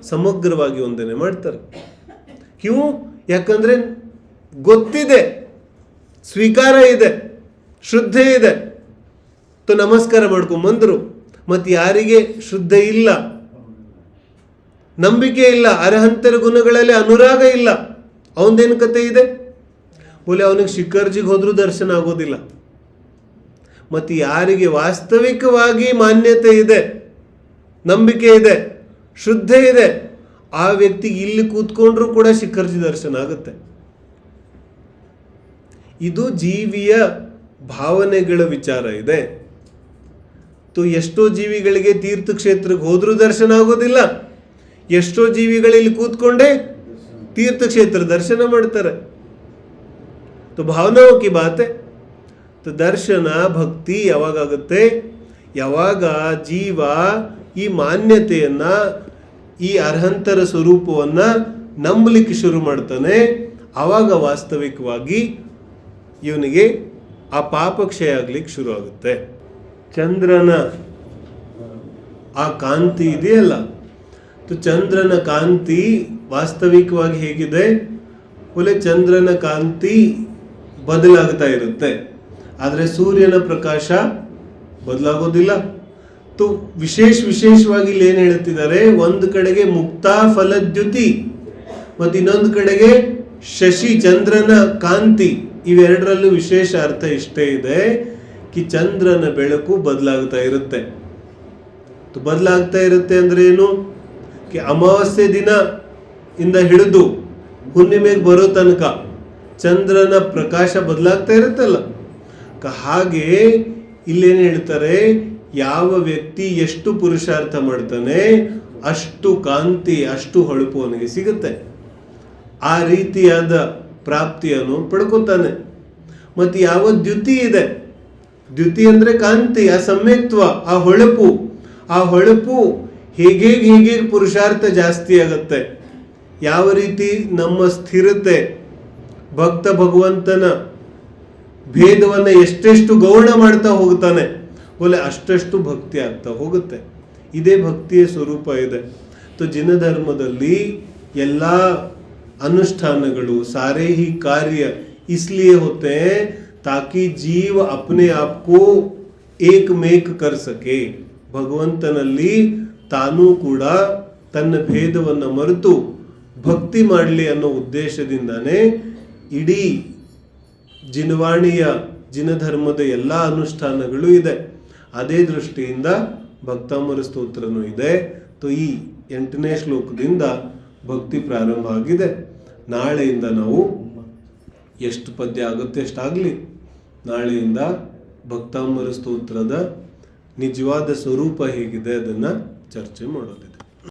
ಸಮಗ್ರವಾಗಿ ವಂದನೆ ಮಾಡ್ತಾರೆ. ಕ್ಯೂ? ಯಾಕಂದ್ರೆ ಗೊತ್ತಿದೆ, ಸ್ವೀಕಾರ ಇದೆ, ಶ್ರದ್ಧೆ ಇದೆ. ನಮಸ್ಕಾರ ಮಾಡ್ಕೊಂಬಂದ್ರು. ಮತ್ತು ಯಾರಿಗೆ ಶ್ರದ್ಧೆ ಇಲ್ಲ, ನಂಬಿಕೆ ಇಲ್ಲ, ಅರ್ಹಂತರ ಗುಣಗಳಲ್ಲಿ ಅನುರಾಗ ಇಲ್ಲ, ಅವನದೇನು ಕತೆ ಇದೆ? ಬೋಲೆ ಅವನಿಗೆ ಶಿಖರ್ಜಿಗೆ ಹೋದ್ರೂ ದರ್ಶನ ಆಗೋದಿಲ್ಲ. ಮತ್ತು ಯಾರಿಗೆ ವಾಸ್ತವಿಕವಾಗಿ ಮಾನ್ಯತೆ ಇದೆ, ನಂಬಿಕೆ ಇದೆ, ಶ್ರದ್ಧೆ ಇದೆ, ಆ ವ್ಯಕ್ತಿಗೆ ಇಲ್ಲಿ ಕೂತ್ಕೊಂಡ್ರೂ ಕೂಡ ಶಿಖರ್ಜಿ ದರ್ಶನ ಆಗುತ್ತೆ. ಇದು ಜೀವಿಯ ಭಾವನೆಗಳ ವಿಚಾರ ಇದೆ. ಎಷ್ಟೋ ಜೀವಿಗಳಿಗೆ ತೀರ್ಥಕ್ಷೇತ್ರಕ್ಕೆ ಹೋದ್ರೂ ದರ್ಶನ ಆಗೋದಿಲ್ಲ, ಎಷ್ಟೋ ಜೀವಿಗಳಲ್ಲಿ ಕೂತ್ಕೊಂಡೇ ತೀರ್ಥಕ್ಷೇತ್ರ ದರ್ಶನ ಮಾಡ್ತಾರೆ. ಭಾವನಾओं की बात है. ದರ್ಶನ ಭಕ್ತಿ ಯಾವಾಗುತ್ತೆ? ಯಾವಾಗ ಜೀವ ಈ ಮಾನ್ಯತೆಯನ್ನ, ಈ ಅರ್ಹಂತರ ಸ್ವರೂಪವನ್ನ ನಂಬಲಿಕ್ಕೆ ಶುರು ಮಾಡ್ತಾನೆ. ಆವಾಗ ವಾಸ್ತವಿಕವಾಗಿ ಇವನಿಗೆ ಆ ಪಾಪಕ್ಷಯ ಆಗ್ಲಿಕ್ಕೆ ಶುರು ಆಗುತ್ತೆ. ಚಂದ್ರನ ಆ ಕಾಂತಿ ಇದೆಯಲ್ಲ, ಚಂದ್ರನ ಕಾಂತಿ ವಾಸ್ತವಿಕವಾಗಿ ಹೇಗಿದೆ? ಒಳ್ಳೆ ಚಂದ್ರನ ಕಾಂತಿ ಬದಲಾಗ್ತಾ ಇರುತ್ತೆ, ಆದರೆ ಸೂರ್ಯನ ಪ್ರಕಾಶ ಬದಲಾಗೋದಿಲ್ಲ. ವಿಶೇಷವಾಗಿ ಇಲ್ಲಿ ಏನ್ ಹೇಳ್ತಿದ್ದಾರೆ, ಒಂದು ಕಡೆಗೆ ಮುಕ್ತಾ ಫಲದ್ಯುತಿ ಮತ್ತು ಇನ್ನೊಂದು ಕಡೆಗೆ ಶಶಿ ಚಂದ್ರನ ಕಾಂತಿ. ಇವೆರಡರಲ್ಲೂ ವಿಶೇಷ ಅರ್ಥ ಇಷ್ಟೇ ಇದೆ ಕಿ ಚಂದ್ರನ ಬೆಳಕು ಬದಲಾಗ್ತಾ ಇರುತ್ತೆ. ಬದಲಾಗ್ತಾ ಇರುತ್ತೆ ಅಂದ್ರೆ ಏನು? ಅಮಾವಾಸ್ಯೆ ದಿನ ಇಂದ ಹಿಡಿದು ಹುಣ್ಣಿಮೆಗೆ ಬರೋ ತನಕ ಚಂದ್ರನ ಪ್ರಕಾಶ ಬದಲಾಗ್ತಾ ಇರುತ್ತಲ್ಲ. ಹಾಗೆ ಇಲ್ಲೇನು ಹೇಳ್ತಾರೆ, ಯಾವ ವ್ಯಕ್ತಿ ಎಷ್ಟು ಪುರುಷಾರ್ಥ ಮಾಡ್ತಾನೆ ಅಷ್ಟು ಕಾಂತಿ, ಅಷ್ಟು ಹೊಳಪು ಅವನಿಗೆ ಸಿಗುತ್ತೆ. ಆ ರೀತಿಯಾದ ಪ್ರಾಪ್ತಿಯನ್ನು ಪಡ್ಕೋತಾನೆ. ಮತ್ತು ಯಾವ ದ್ಯುತಿ ಇದೆ, ದ್ಯುತಿ ಅಂದ್ರೆ ಕಾಂತಿ, ಆ ಸಮ್ಯಕ್ತ್ವ, ಆ ಹೊಳಪು ಹೇಗೆ ಪುರುಷಾರ್ಥ ಜಾಸ್ತಿ ಆಗುತ್ತೆ. ಯಾವ ರೀತಿ ನಮ್ಮ ಸ್ಥಿರತೆ, ಭಕ್ತ ಭಗವಂತನ ಭೇದವನ್ನ ಎಷ್ಟೆಷ್ಟು ಗೌಣ ಮಾಡ್ತಾ ಹೋಗ್ತಾನೆ, ಅಷ್ಟಷ್ಟು ಭಕ್ತಿ ಆಗ್ತಾ ಹೋಗುತ್ತೆ. ಇದೇ ಭಕ್ತಿಯ ಸ್ವರೂಪ ಇದೆ. ಜಿನ ಧರ್ಮದಲ್ಲಿ ಎಲ್ಲ अनुष्ठानಗಳು सारे ही कार्य इसलिए होते हैं ताकि जीव अपने आप को एक मेक कर सके. ಭಗವಂತನಲ್ಲಿ ತಾನೂ ಕೂಡ ತನ್ನ ಭೇದವನ್ನು ಮರೆತು ಭಕ್ತಿ ಮಾಡಲಿ ಅನ್ನೋ ಉದ್ದೇಶದಿಂದಾನೇ ಇಡೀ ಜಿನವಾಣಿಯ ಜಿನ ಧರ್ಮದ ಎಲ್ಲ ಅನುಷ್ಠಾನಗಳು ಇದೆ. ಅದೇ ದೃಷ್ಟಿಯಿಂದ ಭಕ್ತಾಮೃತ ಸ್ತೋತ್ರನೂ ಇದೆ. ಈ 8ನೇ ಶ್ಲೋಕದಿಂದ ಭಕ್ತಿ ಪ್ರಾರಂಭ ಆಗಿದೆ. ನಾಳೆಯಿಂದ ನಾವು ಎಷ್ಟು ಪದ್ಯ ಆಗುತ್ತೆ ಅಷ್ಟಾಗಲಿ, ನಾಳೆಯಿಂದ ಭಕ್ತಾಮೃತ ಸ್ತೋತ್ರದ ನಿಜವಾದ ಸ್ವರೂಪ ಹೇಗಿದೆ ಅದನ್ನು ಚರ್ಚೆ ಮಾಡೋದು.